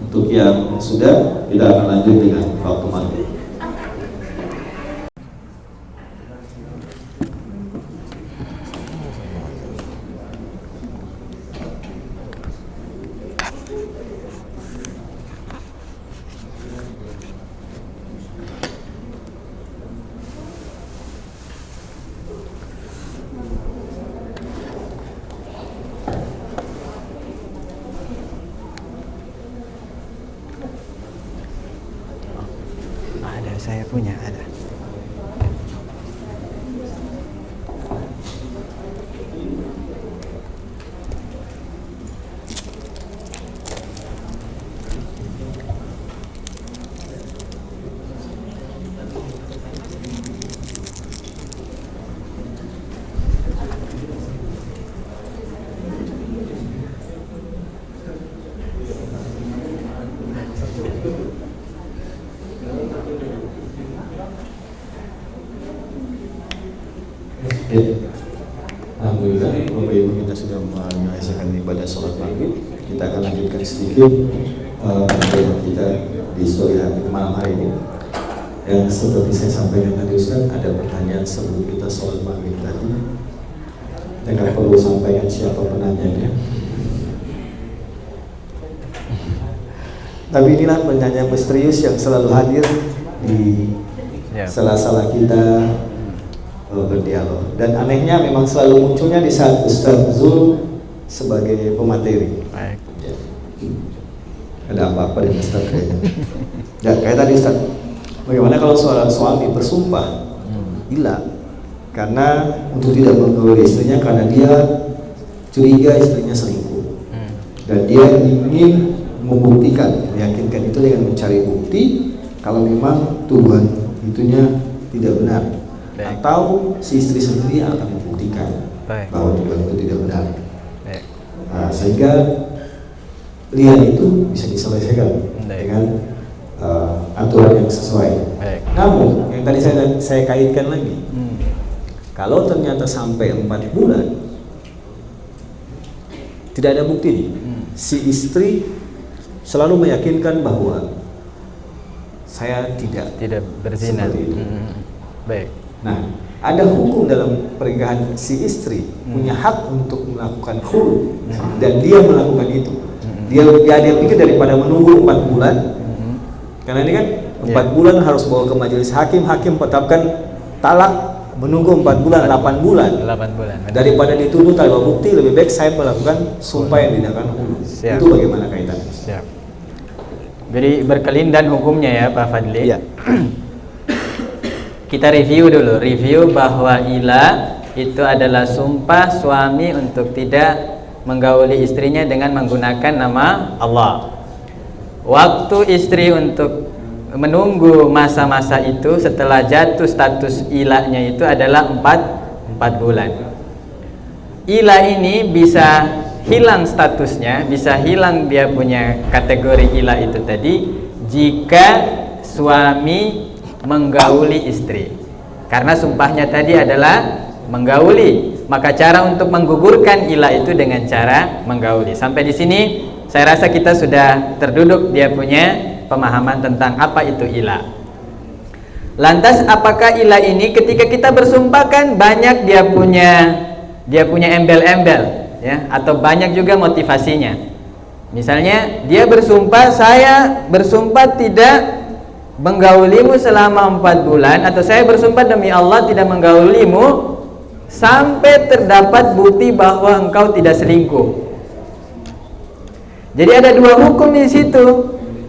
Untuk yang sudah, kita akan lanjut dengan waktu maghrib. Saya punya ada. Alhamdulillah, Bapak Ibu kita sudah menyelesaikan ibadah sholat maghrib. Kita akan lanjutkan sedikit tema kita di sore hari malam hari ini. Yang seperti saya sampaikan tadi, Ustaz, ada pertanyaan sebelum kita sholat maghrib tadi. Kita nggak perlu sampaikan siapa penanyanya. Tapi inilah penanya misterius yang selalu hadir di sela-sela kita berdialog. Dan anehnya memang selalu munculnya di saat Ustaz Zul sebagai pemateri. Baik. Ya. Ada apa-apa dengan Ustaz kayaknya. Ya, kayak tadi Ustaz, bagaimana kalau seorang suami bersumpah ilah karena untuk tidak menggauli istrinya karena dia curiga istrinya selingkuh, dan dia ingin membuktikan, meyakinkan itu dengan mencari bukti kalau memang tuduhan itunya tidak benar. Baik. Atau si istri sendiri akan membuktikan bahwa tuduhan itu tidak benar. Sehingga lihat itu bisa diselesaikan dengan aturan yang sesuai. Namun yang tadi saya kaitkan lagi, kalau ternyata sampai 4 bulan tidak ada bukti nih, si istri selalu meyakinkan bahwa saya tidak berzina. Baik. Nah, ada hukum dalam pernikahan, si istri punya hak untuk melakukan khulu dan dia melakukan itu. Dia pikir daripada menunggu 4 bulan, karena ini kan 4 bulan harus bawa ke majelis hakim tetapkan talak, menunggu 4 bulan, 8 bulan. 8 bulan. Daripada dituduh tanpa bukti, lebih baik saya melakukan sumpah yang tidak hulu. Itu bagaimana kaitannya? Siap. Jadi berkelindan hukumnya ya Pak Fadli. Iya. Kita review bahwa ila itu adalah sumpah suami untuk tidak menggauli istrinya dengan menggunakan nama Allah. Waktu istri untuk menunggu masa-masa itu setelah jatuh status ilahnya itu adalah 4 bulan. Ilah ini bisa hilang statusnya, bisa hilang dia punya kategori ilah itu tadi jika suami menggauli istri. Karena sumpahnya tadi adalah menggauli, maka cara untuk menggugurkan ilah itu dengan cara menggauli. Sampai di sini saya rasa kita sudah terduduk dia punya pemahaman tentang apa itu ilah. Lantas apakah ilah ini ketika kita bersumpah kan banyak dia punya embel-embel ya, atau banyak juga motivasinya. Misalnya dia bersumpah, saya bersumpah tidak menggaulimu selama 4 bulan, atau saya bersumpah demi Allah tidak menggaulimu sampai terdapat bukti bahwa engkau tidak selingkuh. Jadi ada 2 hukum di situ.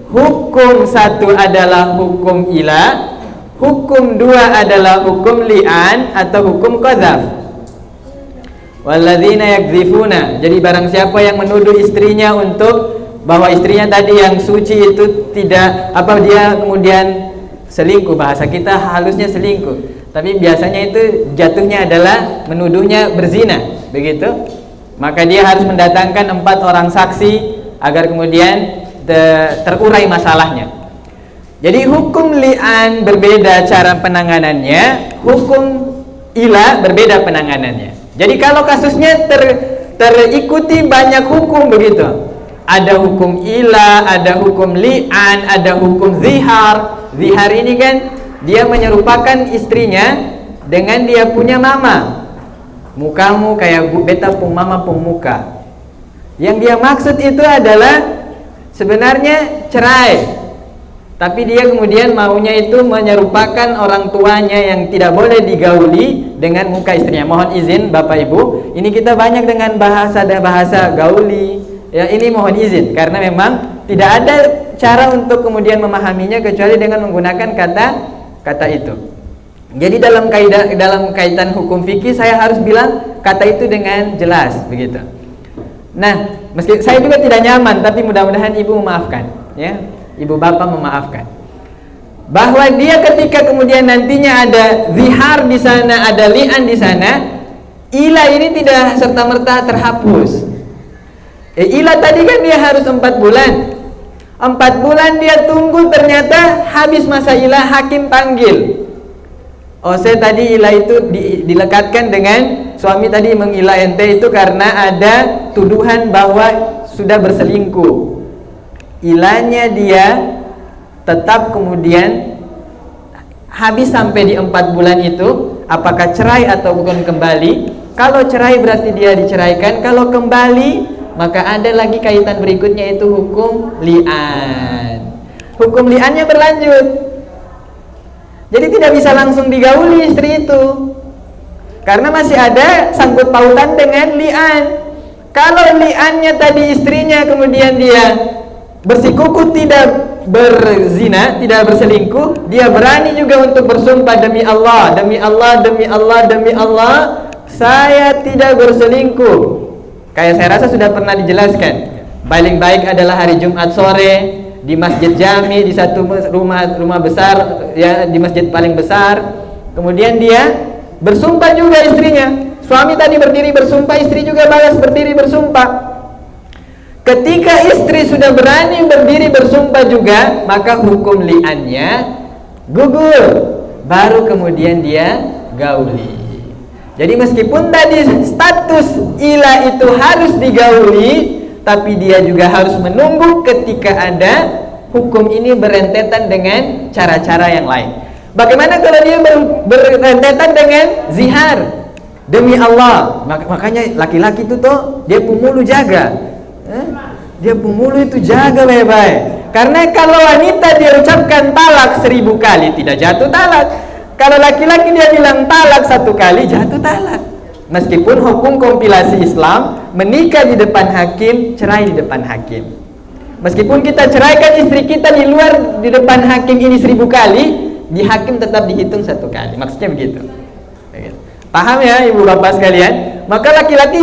Hukum 1 adalah hukum ilah, hukum 2 adalah hukum li'an atau hukum qadzaf. Walladzina yakdzifuna. Jadi barang siapa yang menuduh istrinya untuk bahwa istrinya tadi yang suci itu tidak dia kemudian selingkuh, bahasa kita halusnya selingkuh. Tapi biasanya itu jatuhnya adalah menuduhnya berzina, begitu. Maka dia harus mendatangkan 4 orang saksi agar kemudian terurai masalahnya. Jadi hukum li'an berbeda cara penanganannya, hukum ilah berbeda penanganannya. Jadi kalau kasusnya terikuti banyak hukum begitu. Ada hukum ilah, ada hukum li'an, ada hukum zihar. Zihar ini kan dia menyerupakan istrinya dengan dia punya mama. Mukamu kayak beta pun mama pun muka. Yang dia maksud itu adalah sebenarnya cerai. Tapi dia kemudian maunya itu menyerupakan orang tuanya yang tidak boleh digauli dengan muka istrinya. Mohon izin Bapak Ibu, ini kita banyak dengan bahasa gauli. Ya, ini mohon izin karena memang tidak ada cara untuk kemudian memahaminya kecuali dengan menggunakan kata itu. Jadi dalam kaitan hukum fikih saya harus bilang kata itu dengan jelas begitu. Nah, meski saya juga tidak nyaman, tapi mudah-mudahan ibu memaafkan, ya, ibu bapak memaafkan. Bahwa dia ketika kemudian nantinya ada zihar di sana, ada li'an di sana, ilah ini tidak serta-merta terhapus. Ilah tadi kan dia harus 4 bulan. 4 bulan dia tunggu, ternyata habis masa ilah, hakim panggil. Saya tadi ilah itu dilekatkan dengan suami tadi mengilah ente itu karena ada tuduhan bahwa sudah berselingkuh. Ilahnya dia tetap kemudian habis sampai di 4 bulan itu, apakah cerai atau bukan kembali. Kalau cerai berarti dia diceraikan, kalau kembali maka ada lagi kaitan berikutnya itu hukum li'an. Hukum li'annya berlanjut. Jadi tidak bisa langsung digauli istri itu, karena masih ada sangkut pautan dengan li'an. Kalau li'annya tadi istrinya kemudian dia bersikukuh tidak berzina, tidak berselingkuh, dia berani juga untuk bersumpah demi Allah, demi Allah, demi Allah, demi Allah, saya tidak berselingkuh. Kayak saya rasa sudah pernah dijelaskan. Paling baik adalah hari Jumat sore di Masjid Jami, di satu rumah besar, ya, di masjid paling besar. Kemudian dia bersumpah juga istrinya. Suami tadi berdiri bersumpah, istri juga balas berdiri bersumpah. Ketika istri sudah berani berdiri bersumpah juga, maka hukum li'annya gugur. Baru kemudian dia gauli. Jadi meskipun tadi status ilah itu harus digauli, tapi dia juga harus menunggu ketika ada hukum ini berentetan dengan cara-cara yang lain. Bagaimana kalau dia berentetan dengan zihar? Demi Allah, makanya laki-laki itu tuh dia pemulu jaga. dia pemulu itu jaga baik-baik. Karena kalau wanita dia ucapkan talak 1000 kali tidak jatuh talak. Kalau laki-laki dia bilang talak 1 kali jatuh talak. Meskipun hukum kompilasi Islam, menikah di depan hakim, cerai di depan hakim. Meskipun kita ceraikan istri kita di luar di depan hakim ini 1000 kali, di hakim tetap dihitung 1 kali. Maksudnya begitu. Paham ya ibu bapak sekalian? Maka laki-laki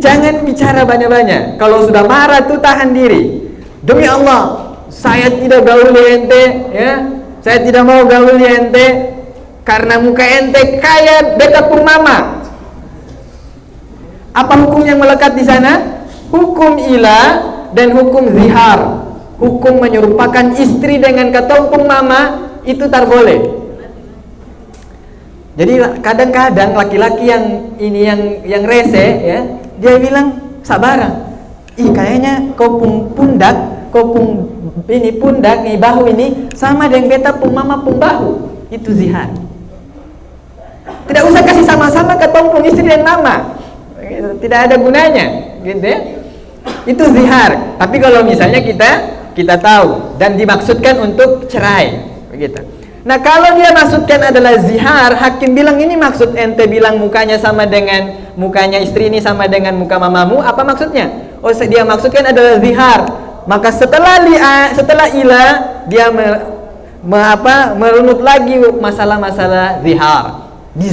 jangan bicara banyak-banyak. Kalau sudah marah tuh tahan diri. Demi Allah, saya tidak gaul di ente, ya. Saya tidak mau gaul di ente karena muka ente kayak beta pun mama. Apa hukum yang melekat di sana? Hukum ila dan hukum zihar. Hukum menyerupakan istri dengan ketompung mama itu tak boleh. Jadi kadang-kadang laki-laki yang ini yang rese ya, dia bilang sabaran. Ih kayaknya kau pundak, ini pundak nih bahu ini sama dengan beta pun mama pun bahu. Itu zihar. Tidak usah kasih sama-sama ketompung istri dan mama. Tidak ada gunanya, gitu ya. Itu zihar. Tapi kalau misalnya kita tahu dan dimaksudkan untuk cerai, begitu. Nah kalau dia maksudkan adalah zihar, hakim bilang ini maksud ente bilang mukanya sama dengan mukanya istri ini sama dengan muka mamamu, apa maksudnya? Oh dia maksudkan adalah zihar. Maka setelah ila dia merunut lagi masalah-masalah zihar. Di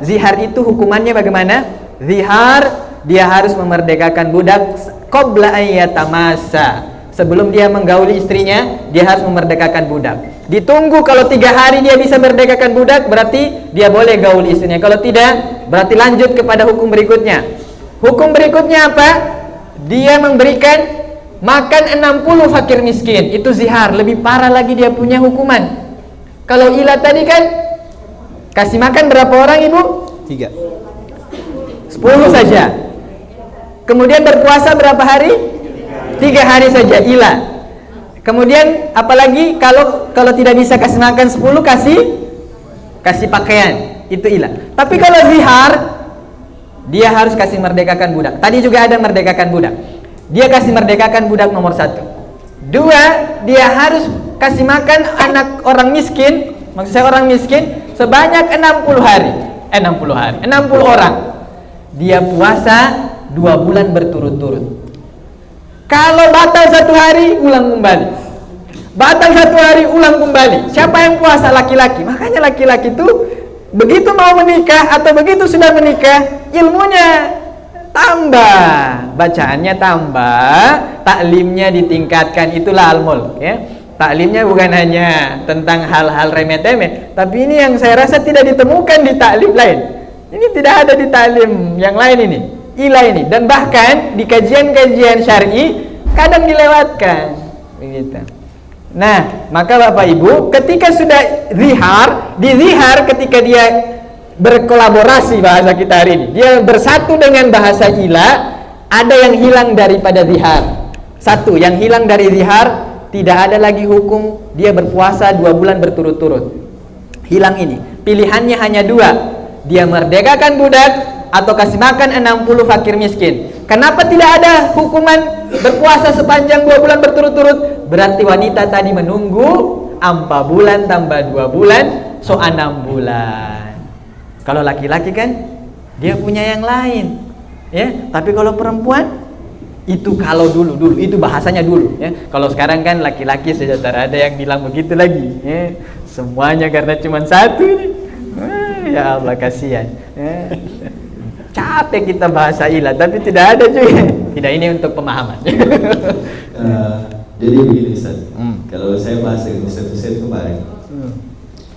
zihar itu hukumannya bagaimana? Zihar dia harus memerdekakan budak qabla ayyatamasa. Sebelum dia menggauli istrinya, dia harus memerdekakan budak. Ditunggu kalau 3 hari dia bisa merdekakan budak, berarti dia boleh gauli istrinya. Kalau tidak, berarti lanjut kepada hukum berikutnya. Hukum berikutnya apa? Dia memberikan makan 60 fakir miskin. Itu zihar, lebih parah lagi dia punya hukuman. Kalau ila tadi kan kasih makan berapa orang ibu? 3. 10 saja. Kemudian berpuasa berapa hari? 3 hari saja ila. Kemudian apalagi kalau tidak bisa kasih makan 10 kasih pakaian, itu ila. Tapi kalau zihar dia harus kasih merdekakan budak. Tadi juga ada merdekakan budak. Dia kasih merdekakan budak nomor 1. 2, dia harus kasih makan anak orang miskin, maksud saya orang miskin sebanyak 60 hari. 60 orang. Dia puasa 2 bulan berturut-turut. Kalau batal 1 hari, ulang kembali. Batal 1 hari, ulang kembali. Siapa yang puasa? Laki-laki. Makanya laki-laki itu begitu mau menikah atau begitu sudah menikah, ilmunya tambah, bacaannya tambah, taklimnya ditingkatkan. Itulah al-mulk, ya. Taklimnya bukan hanya tentang hal-hal remeh-temeh, tapi ini yang saya rasa tidak ditemukan di taklim lain. Ini tidak ada di taklim yang lain ini, ila ini. Dan bahkan di kajian-kajian syar'i kadang dilewatkan, begitu. Nah, maka Bapak Ibu, ketika sudah zihar ketika dia berkolaborasi, bahasa kita hari ini, dia bersatu dengan bahasa ila, ada yang hilang daripada zihar. Satu, yang hilang dari zihar, tidak ada lagi hukum dia berpuasa 2 bulan berturut-turut. Hilang ini. Pilihannya hanya 2. Dia merdekakan budak atau kasih makan 60 fakir miskin. Kenapa tidak ada hukuman berpuasa sepanjang 2 bulan berturut-turut? Berarti wanita tadi menunggu 4 bulan tambah 2 bulan, so 6 bulan. Kalau laki-laki kan dia punya yang lain, ya. Tapi kalau perempuan itu kalau dulu itu bahasanya dulu, ya. Kalau sekarang kan laki-laki saja ada yang bilang begitu lagi, ya. Semuanya karena cuma satu. Ya Allah kasihan, ya. Capek kita bahasa ilah, tapi tidak ada juga. Tidak, ini untuk pemahaman. Jadi begini Ustaz, kalau saya bahas dengan Ustaz kemarin,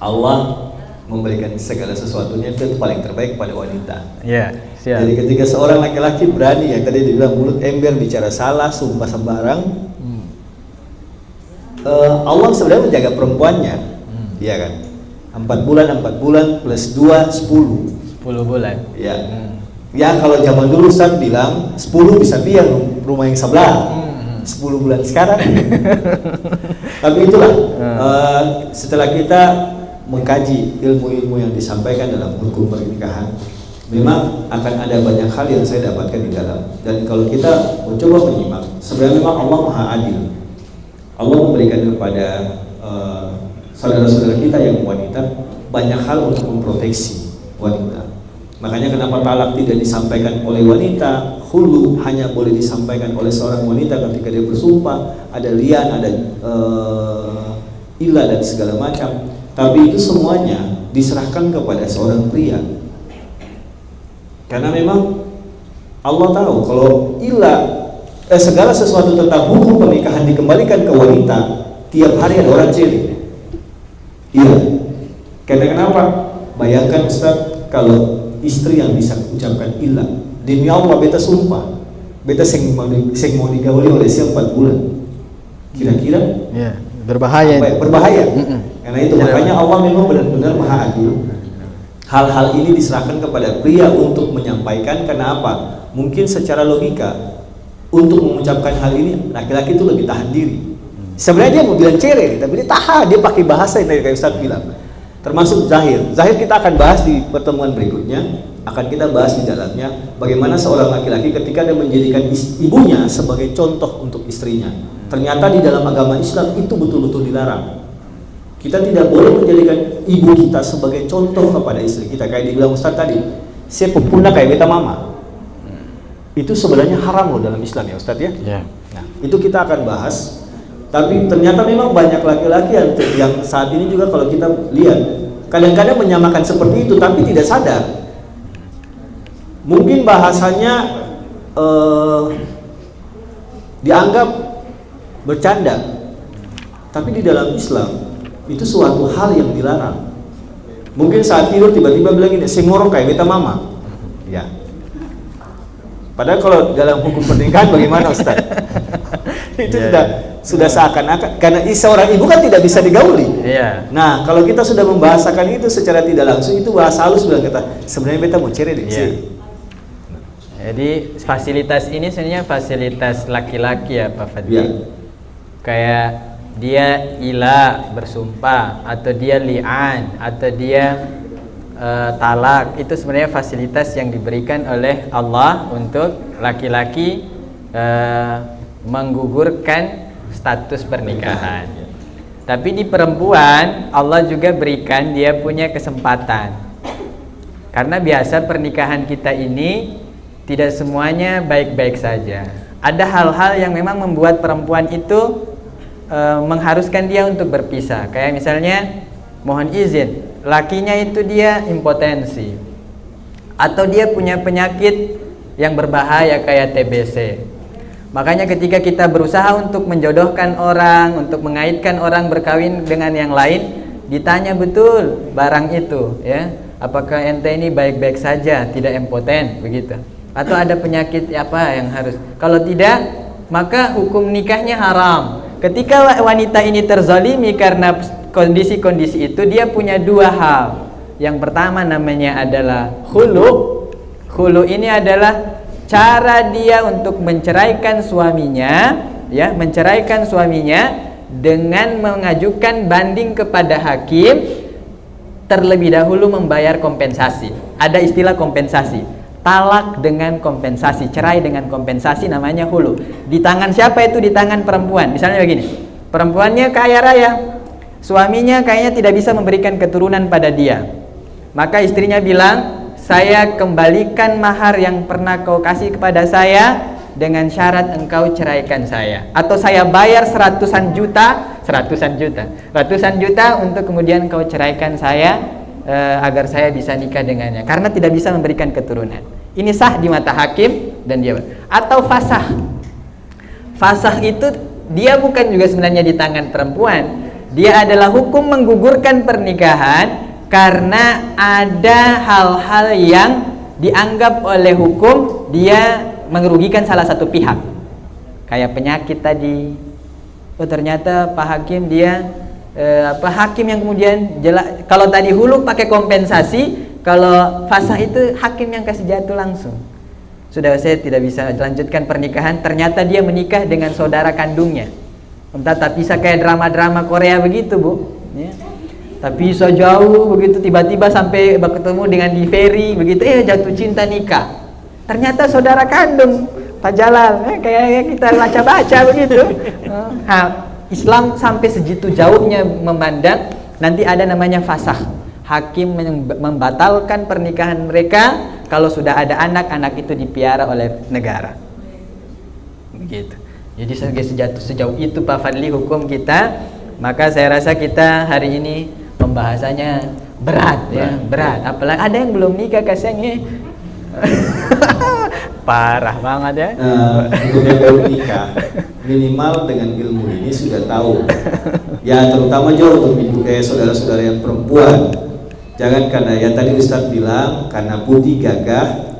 Allah memberikan segala sesuatunya itu paling terbaik pada wanita. Ya, siap. Jadi ketika seorang laki-laki berani, yang tadi dibilang mulut ember, bicara salah, sumpah sembarang, Allah sebenarnya menjaga perempuannya, iya kan? 4 bulan plus 2 10 bulan. Ya. Ya kalau zaman dulu Ustaz bilang 10 bisa biar rumah yang sebelah. 10 bulan sekarang. Tapi itulah setelah kita mengkaji ilmu-ilmu yang disampaikan dalam hukum pernikahan, memang akan ada banyak hal yang saya dapatkan di dalam. Dan kalau kita mencoba menyimak sebenarnya memang Allah Maha Adil. Allah memberikan kepada saudara-saudara kita yang wanita banyak hal untuk memproteksi wanita. Makanya kenapa talak tidak disampaikan oleh wanita, khulu hanya boleh disampaikan oleh seorang wanita ketika dia bersumpah, ada lian, ada ilah dan segala macam. Tapi itu semuanya diserahkan kepada seorang pria. Karena memang Allah tahu kalau segala sesuatu tentang hukum pernikahan dikembalikan ke wanita, tiap hari ada orang ceri. Iya. Karena kenapa? Bayangkan Ustaz, kalau istri yang bisa ucapkan ilah, demi Allah beta sumpah, beta sing mau digauli oleh siapa 4 bulan, kira-kira berbahaya. Berbahaya. Karena itu makanya Allah memang benar-benar Maha Adil. Hal-hal ini diserahkan kepada pria untuk menyampaikan. Kenapa? Mungkin secara logika untuk mengucapkan hal ini laki-laki itu lebih tahan diri. Sebenarnya dia mau bilang cere, tapi dia tahan, dia pakai bahasa yang tadi kayak Ustaz bilang. Termasuk zahir. Zahir kita akan bahas di pertemuan berikutnya. Akan kita bahas di dalamnya bagaimana seorang laki-laki ketika dia menjadikan ibunya sebagai contoh untuk istrinya. Ternyata di dalam agama Islam itu betul-betul dilarang. Kita tidak boleh menjadikan ibu kita sebagai contoh kepada istri kita. Kayak dibilang Ustaz tadi, saya pupuna kayak beta mama. Itu sebenarnya haram loh dalam Islam ya Ustaz ya. Nah, itu kita akan bahas. Tapi ternyata memang banyak laki-laki yang saat ini juga kalau kita lihat kadang-kadang menyamakan seperti itu tapi tidak sadar. Mungkin bahasanya dianggap bercanda, tapi di dalam Islam itu suatu hal yang dilarang. Mungkin saat tidur tiba-tiba bilang ini, "Singorong kayak beta mama." Ya. Padahal kalau dalam hukum pernikahan bagaimana Ustaz? Itu sudah seakan-akan karena seorang ibu kan tidak bisa digauli. Nah, kalau kita sudah membahasakan itu secara tidak langsung, itu bahasa halus bilang kita sebenarnya beta mau cerai deh. Jadi fasilitas ini sebenarnya fasilitas laki-laki ya Pak Fadli. Kayak dia ila bersumpah atau dia li'an atau dia talak, itu sebenarnya fasilitas yang diberikan oleh Allah untuk laki-laki menggugurkan status pernikahan. Tapi di perempuan Allah juga berikan dia punya kesempatan. Karena biasa pernikahan kita ini tidak semuanya baik-baik saja. Ada hal-hal yang memang membuat perempuan itu mengharuskan dia untuk berpisah. Kayak misalnya mohon izin, lakinya itu dia impotensi atau dia punya penyakit yang berbahaya kayak TBC. Makanya ketika kita berusaha untuk menjodohkan orang, untuk mengaitkan orang berkawin dengan yang lain, ditanya betul barang itu ya, apakah ente ini baik-baik saja, tidak impoten begitu, atau ada penyakit apa yang harus, kalau tidak maka hukum nikahnya haram. Ketika wanita ini terzalimi karena kondisi-kondisi itu, dia punya dua hal. Yang pertama namanya adalah khulu. Khulu ini adalah cara dia untuk menceraikan suaminya, ya, menceraikan suaminya dengan mengajukan banding kepada hakim, terlebih dahulu membayar kompensasi. Ada istilah kompensasi, talak dengan kompensasi, cerai dengan kompensasi, namanya hulu. Di tangan siapa itu? Di tangan perempuan. Misalnya begini, perempuannya kaya raya, suaminya kayaknya tidak bisa memberikan keturunan pada dia, maka istrinya bilang, saya kembalikan mahar yang pernah kau kasih kepada saya dengan syarat engkau ceraikan saya, atau saya bayar ratusan juta untuk kemudian kau ceraikan saya agar saya bisa nikah dengannya, karena tidak bisa memberikan keturunan. Ini sah di mata hakim dan dia. Atau fasah. Fasah itu dia bukan juga sebenarnya di tangan perempuan, dia adalah hukum menggugurkan pernikahan karena ada hal-hal yang dianggap oleh hukum dia merugikan salah satu pihak, kayak penyakit tadi. Oh ternyata Pak Hakim dia hakim yang kemudian kalau tadi hulu pakai kompensasi, kalau fasah itu hakim yang kasih jatuh langsung. Sudah, saya tidak bisa lanjutkan pernikahan, ternyata dia menikah dengan saudara kandungnya. Entah tapi bisa kayak drama-drama Korea begitu Bu ya. Tapi bisa jauh begitu, tiba-tiba sampai ketemu dengan di ferry begitu, jatuh cinta nikah. Ternyata saudara kandung, Pak Jalal, kayak kita baca-baca begitu. Islam sampai segitu jauhnya memandang nanti ada namanya fasakh. Hakim membatalkan pernikahan mereka kalau sudah ada anak itu dipiara oleh negara. Begitu. Jadi sejauh itu Pak Fadli hukum kita. Maka saya rasa kita hari ini pembahasannya berat. Apalagi ada yang belum nikah kasihannya. Parah banget ya. Untuk yang belum nikah, minimal dengan ilmu ini sudah tahu. Ya terutama juga untuk ibu saudara-saudara yang perempuan. Jangan karena yang tadi Ustadz bilang karena putih gagah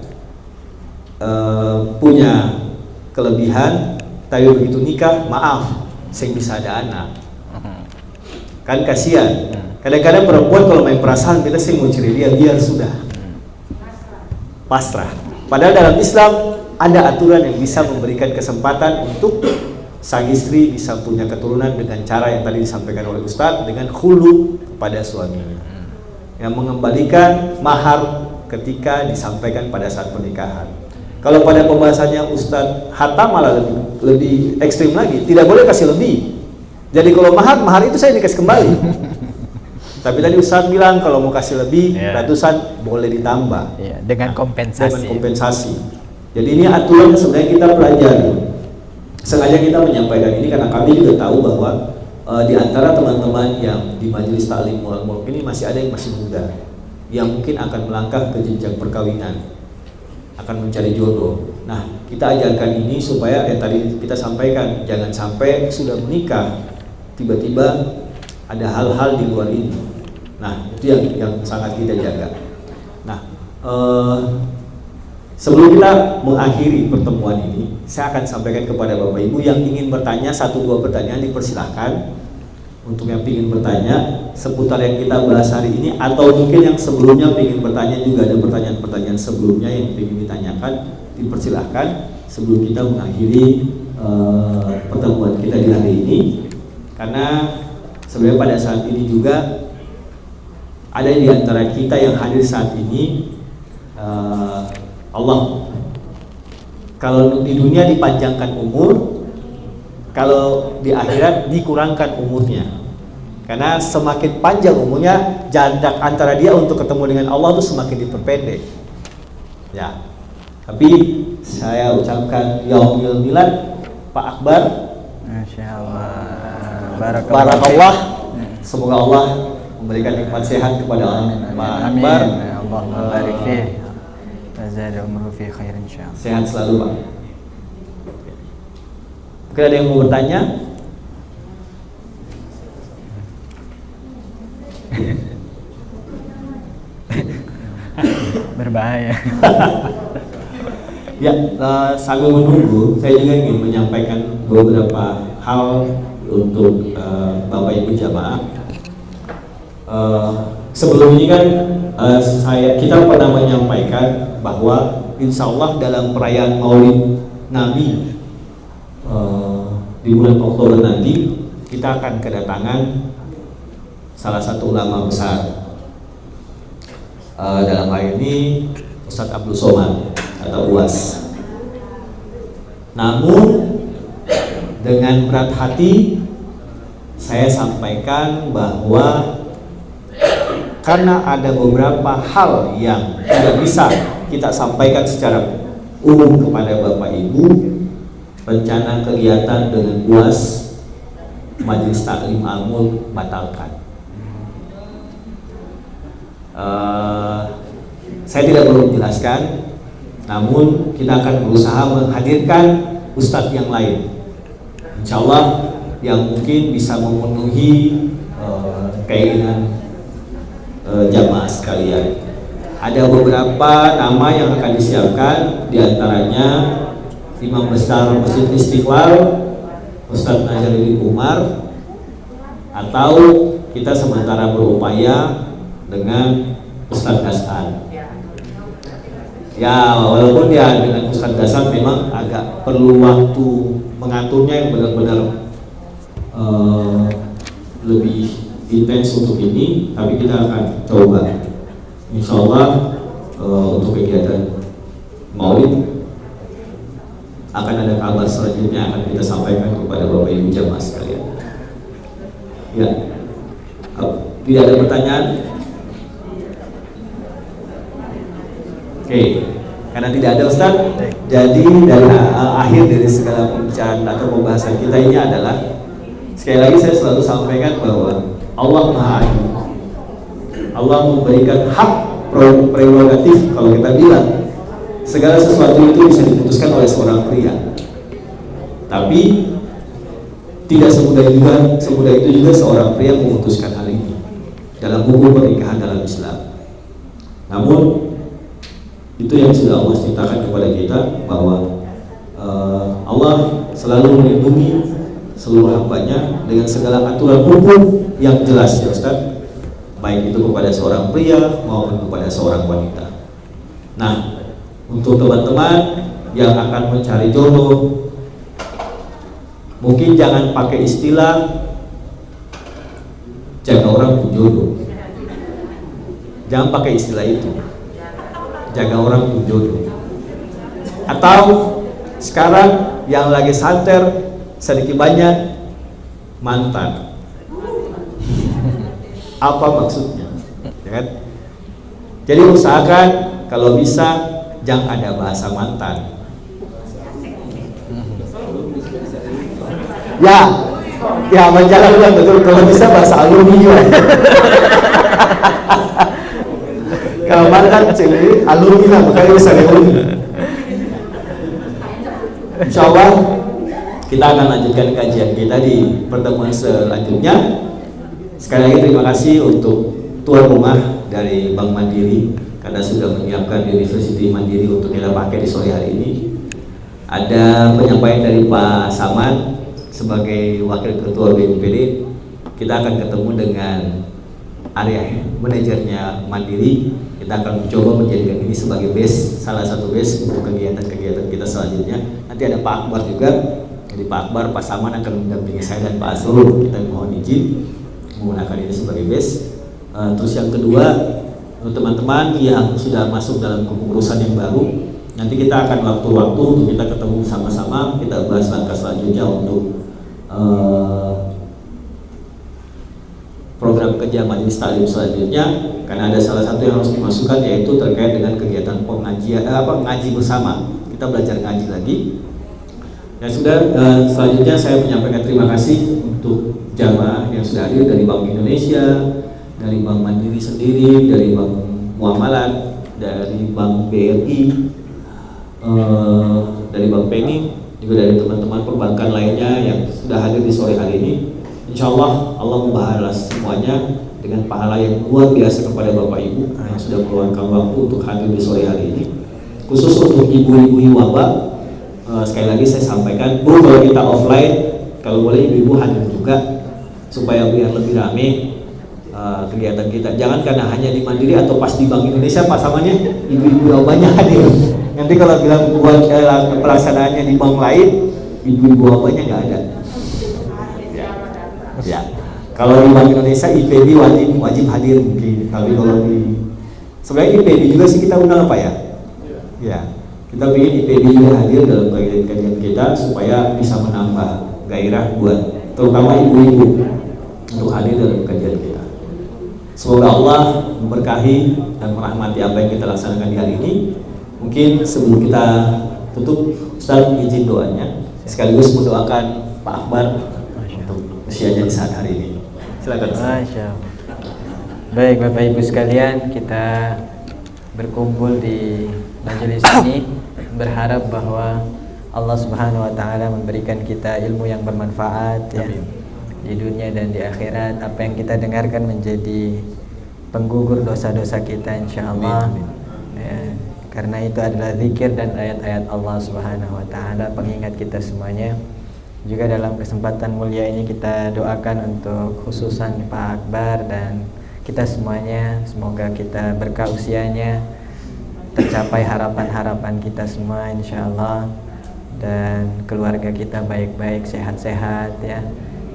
punya kelebihan, tapi begitu nikah maaf, saya bisa ada anak. Kan kasihan. Kadang-kadang perempuan kalau main perasaan kita sih mau cari dia biar sudah pasrah. Padahal dalam Islam ada aturan yang bisa memberikan kesempatan untuk sang istri bisa punya keturunan dengan cara yang tadi disampaikan oleh Ustadz, dengan khulu kepada suaminya, yang mengembalikan mahar ketika disampaikan pada saat pernikahan. Kalau pada pembahasannya Ustadz Hatta malah lebih ekstrim lagi, tidak boleh kasih lebih. Jadi kalau mahar itu saya dikasih kembali. Tapi tadi Ustadz bilang kalau mau kasih lebih ratusan boleh ditambah dengan kompensasi. Jadi ini aturan sebenarnya kita pelajari. Sengaja kita menyampaikan ini karena kami juga tahu bahwa di antara teman-teman yang di majelis taklim mulk ini masih ada yang masih muda, yang mungkin akan melangkah ke jenjang perkawinan, akan mencari jodoh. Nah, kita ajarkan ini supaya tadi kita sampaikan, jangan sampai sudah menikah tiba-tiba ada hal-hal di luar ini. Nah, itu yang sangat kita jaga. Nah, sebelum kita mengakhiri pertemuan ini, saya akan sampaikan kepada Bapak Ibu yang ingin bertanya 1-2 pertanyaan, dipersilahkan. Untuk yang ingin bertanya seputar yang kita bahas hari ini, atau mungkin yang sebelumnya ingin bertanya juga ada pertanyaan-pertanyaan sebelumnya yang ingin ditanyakan, dipersilahkan sebelum kita mengakhiri pertemuan kita di hari ini. Karena sebenarnya pada saat ini juga ada di antara kita yang hadir saat ini Allah kalau di dunia dipanjangkan umur, kalau di akhirat dikurangkan umurnya. Karena semakin panjang umurnya, jarak antara dia untuk ketemu dengan Allah itu semakin diperpendek. Ya. Tapi saya ucapkan yaumil milad Pak Akbar. Masya Allah. Barakallah. Semoga Allah memberikan nikmat sehat kepada Pak Akbar. Allahumma barik fiih. Wazada umruhu fi khair insyaallah. Sehat selalu, Pak. Mungkin ada yang mau bertanya? Berbahaya. Ya, sambil menunggu, saya juga ingin menyampaikan beberapa hal untuk Bapak Ibu jamaah. Sebelum ini kan kita pernah menyampaikan bahwa insya Allah dalam perayaan Maulid Nabi di bulan Oktober nanti kita akan kedatangan salah satu ulama besar. Dalam hal ini Ustadz Abdul Somad atau UAS. Namun dengan berat hati saya sampaikan bahwa karena ada beberapa hal yang tidak bisa kita sampaikan secara umum kepada Bapak Ibu, rencana kegiatan dengan UAS Majelis Taklim Al-Mulk batalkan. Saya tidak perlu menjelaskan, namun kita akan berusaha menghadirkan ustadz yang lain, insya Allah yang mungkin bisa memenuhi keinginan jamaah sekalian. Ada beberapa nama yang akan disiapkan, diantaranya Imam Besar Masjid Istiqlal Ustadz Nazaruddin Umar, atau kita sementara berupaya dengan Ustadz Hasan. Ya, walaupun ya dengan Ustadz Hasan memang agak perlu waktu mengaturnya yang benar-benar lebih intens untuk ini, tapi kita akan coba insya Allah untuk kegiatan Maulid akan ada kabar selanjutnya akan kita sampaikan kepada Bapak Ibu jamaah sekalian. Ya, tidak ada pertanyaan? Oke, karena tidak ada Ustaz, jadi dari akhir dari segala pembicaraan atau pembahasan kita ini adalah, sekali lagi saya selalu sampaikan bahwa Allah Maha Adil. Allah memberikan hak prerogatif, kalau kita bilang segala sesuatu itu bisa diputuskan oleh seorang pria, tapi tidak semudah itu juga seorang pria memutuskan hal ini dalam hukum pernikahan dalam Islam. Namun itu yang sudah Allah ceritakan kepada kita, bahwa Allah selalu melindungi seluruh hambanya dengan segala aturan hukum yang jelas, ya Ustaz, baik itu kepada seorang pria maupun kepada seorang wanita. Nah, untuk teman-teman yang akan mencari jodoh, mungkin jangan pakai istilah jaga orang pun jodoh. Jangan pakai istilah itu, jaga orang pun jodoh. Atau sekarang yang lagi santer sedikit banyak mantan. Apa maksudnya? Ya kan? Jadi usahakan kalau bisa jangan ada bahasa mantan. Ya menjalankan betul, kalau bisa bahasa alumni. Kalau mantan cili alumni lah, makanya bisa alumni. Insya Allah kita akan lanjutkan kajian kita di pertemuan selanjutnya. Sekali lagi terima kasih untuk tuan rumah dari Bank Mandiri karena sudah menyiapkan University Mandiri untuk kita pakai di sore hari ini. Ada penyampaian dari Pak Saman sebagai Wakil Ketua BNPD. Kita akan ketemu dengan area manajernya Mandiri. Kita akan mencoba menjadikan ini sebagai base, salah satu base untuk kegiatan-kegiatan kita selanjutnya. Nanti ada Pak Akbar juga. Jadi Pak Akbar, Pak Saman akan mendampingi saya dan Pak Asrul. Kita mohon izin menggunakan ini sebagai base. Terus yang kedua, untuk teman-teman yang sudah masuk dalam kepengurusan yang baru, nanti kita akan waktu-waktu untuk kita ketemu sama-sama, kita bahas langkah selanjutnya untuk program kerja majelis taklim selanjutnya, karena ada salah satu yang harus dimasukkan, yaitu terkait dengan kegiatan pengajian ngaji bersama. Kita belajar ngaji lagi. Dan sudah selanjutnya saya menyampaikan terima kasih untuk jamaah yang sudah hadir dari Bank Indonesia, dari Bank Mandiri sendiri, dari Bank Muamalat, dari Bank BRI, dari Bank Peni, juga dari teman-teman perbankan lainnya yang sudah hadir di sore hari ini. Insya Allah Allah membalas semuanya dengan pahala yang luar biasa kepada Bapak Ibu yang sudah meluangkan waktu untuk hadir di sore hari ini. Khusus untuk ibu-ibu wabah, sekali lagi saya sampaikan, Bu, kalau kita offline, kalau boleh ibu-ibu hadir juga supaya biar lebih rame kegiatan kita. Jangan karena hanya di Mandiri atau pas di Bank Indonesia pasamannya ibu-ibu wabahnya hadir. Nanti kalau bilang buat pelaksanaannya di bank lain, ibu-ibu wabahnya nggak ada. Ya, kalau di Bank Indonesia IPB wajib hadir mungkin. Tapi kalau di sebenarnya IPB juga sih kita undang apa ya? Ya, kita ingin IPB juga hadir dalam kajian kita supaya bisa menambah gairah buat terutama ibu-ibu untuk hadir dalam kajian kita. Semoga Allah memberkahi dan merahmati apa yang kita laksanakan di hari ini. Mungkin sebelum kita tutup, Ustaz izin doanya sekaligus mendoakan Pak Akbar untuk usianya di saat hari ini. Silakan Ustaz. Masya Allah. Baik Bapak Ibu sekalian, kita berkumpul di majelis ini berharap bahwa Allah Subhanahu wa taala memberikan kita ilmu yang bermanfaat ya, di dunia dan di akhirat. Apa yang kita dengarkan menjadi penggugur dosa-dosa kita insyaallah. Ya, karena itu adalah zikir dan ayat-ayat Allah Subhanahu wa taala pengingat kita semuanya. Juga dalam kesempatan mulia ini kita doakan untuk khususan Pak Akbar dan kita semuanya, semoga kita berkah usianya, tercapai harapan-harapan kita semua insyaallah, dan keluarga kita baik-baik, sehat-sehat ya,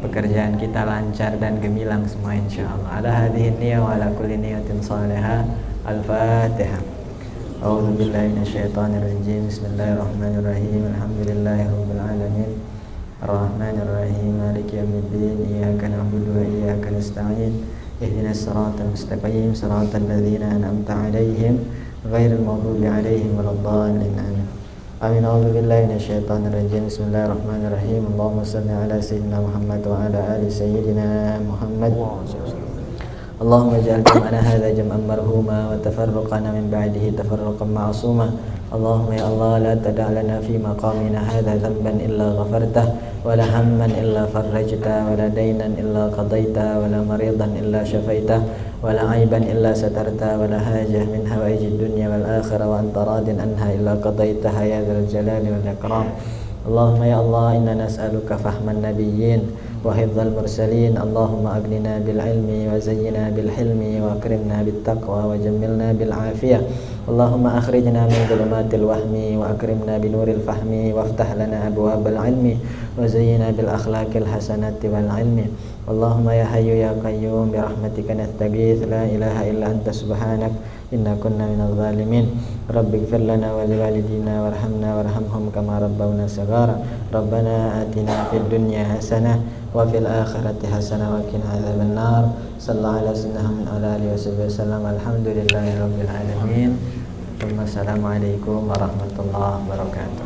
pekerjaan kita lancar dan gemilang semua insyaallah. Ala hadhihi niyya wa ala kulli niyatin salihah. Al-Fatihah. أعوذ بالله من الشيطان الرجيم. بسم الله الرحمن الرحيم. الحمد لله رب العالمين الرحمن الرحيم مالك يوم الدين إياك نعبد وإياك نستعين اهدنا الصراط المستقيم صراط الذين أنعمت عليهم غير المغضوب عليهم ولا الضالين آمين. أعوذ بالله من الشيطان الرجيم. بسم الله الرحمن الرحيم. اللهم صل على سيدنا محمد وعلى آل سيدنا محمد. اللهم اجعل جمعنا هذا جمعا مرحوما وتفرقنا من بعده تفرقا معصوما. اللهم يا الله لا تدع لنا في مقامنا هذا ذنبا إلا غفرته ولا هما إلا فرجته ولا دينا إلا قضيته ولا مريضا إلا شفيته ولا عيبا إلا سترته ولا حاجة من حوائج الدنيا والآخرة وأنت راض عنها إلا قضيتها يا ذا الجلال والإكرام. اللهم يا الله إنا نسألك فهم النبيين وحفظ المرسلين. اللهم أغننا بالعلم وزينا بالحلم وأكرمنا بالتقوى وجملنا بالعافية. اللهم أخرجنا من ظلمات الوهم وأكرمنا بنور الفهم وافتح لنا أبواب العلم وزينا بالأخلاق الحسنة والعلم. اللهم يا حي يا قيوم برحمتك نستغيث لا إله إلا أنت سبحانك إنا كنا من الظالمين. رب اغفر لنا ولوالدينا وارحمنا وارحمهم كما ربونا صغارا. ربنا آتنا في الدنيا حسنة وفي الآخرة حسنة وقنا عذاب النار. صلى الله على سيدنا محمد وعلى آله وصحبه وسلم. الحمد لله رب العالمين. ثم السلام عليكم ورحمة الله وبركاته.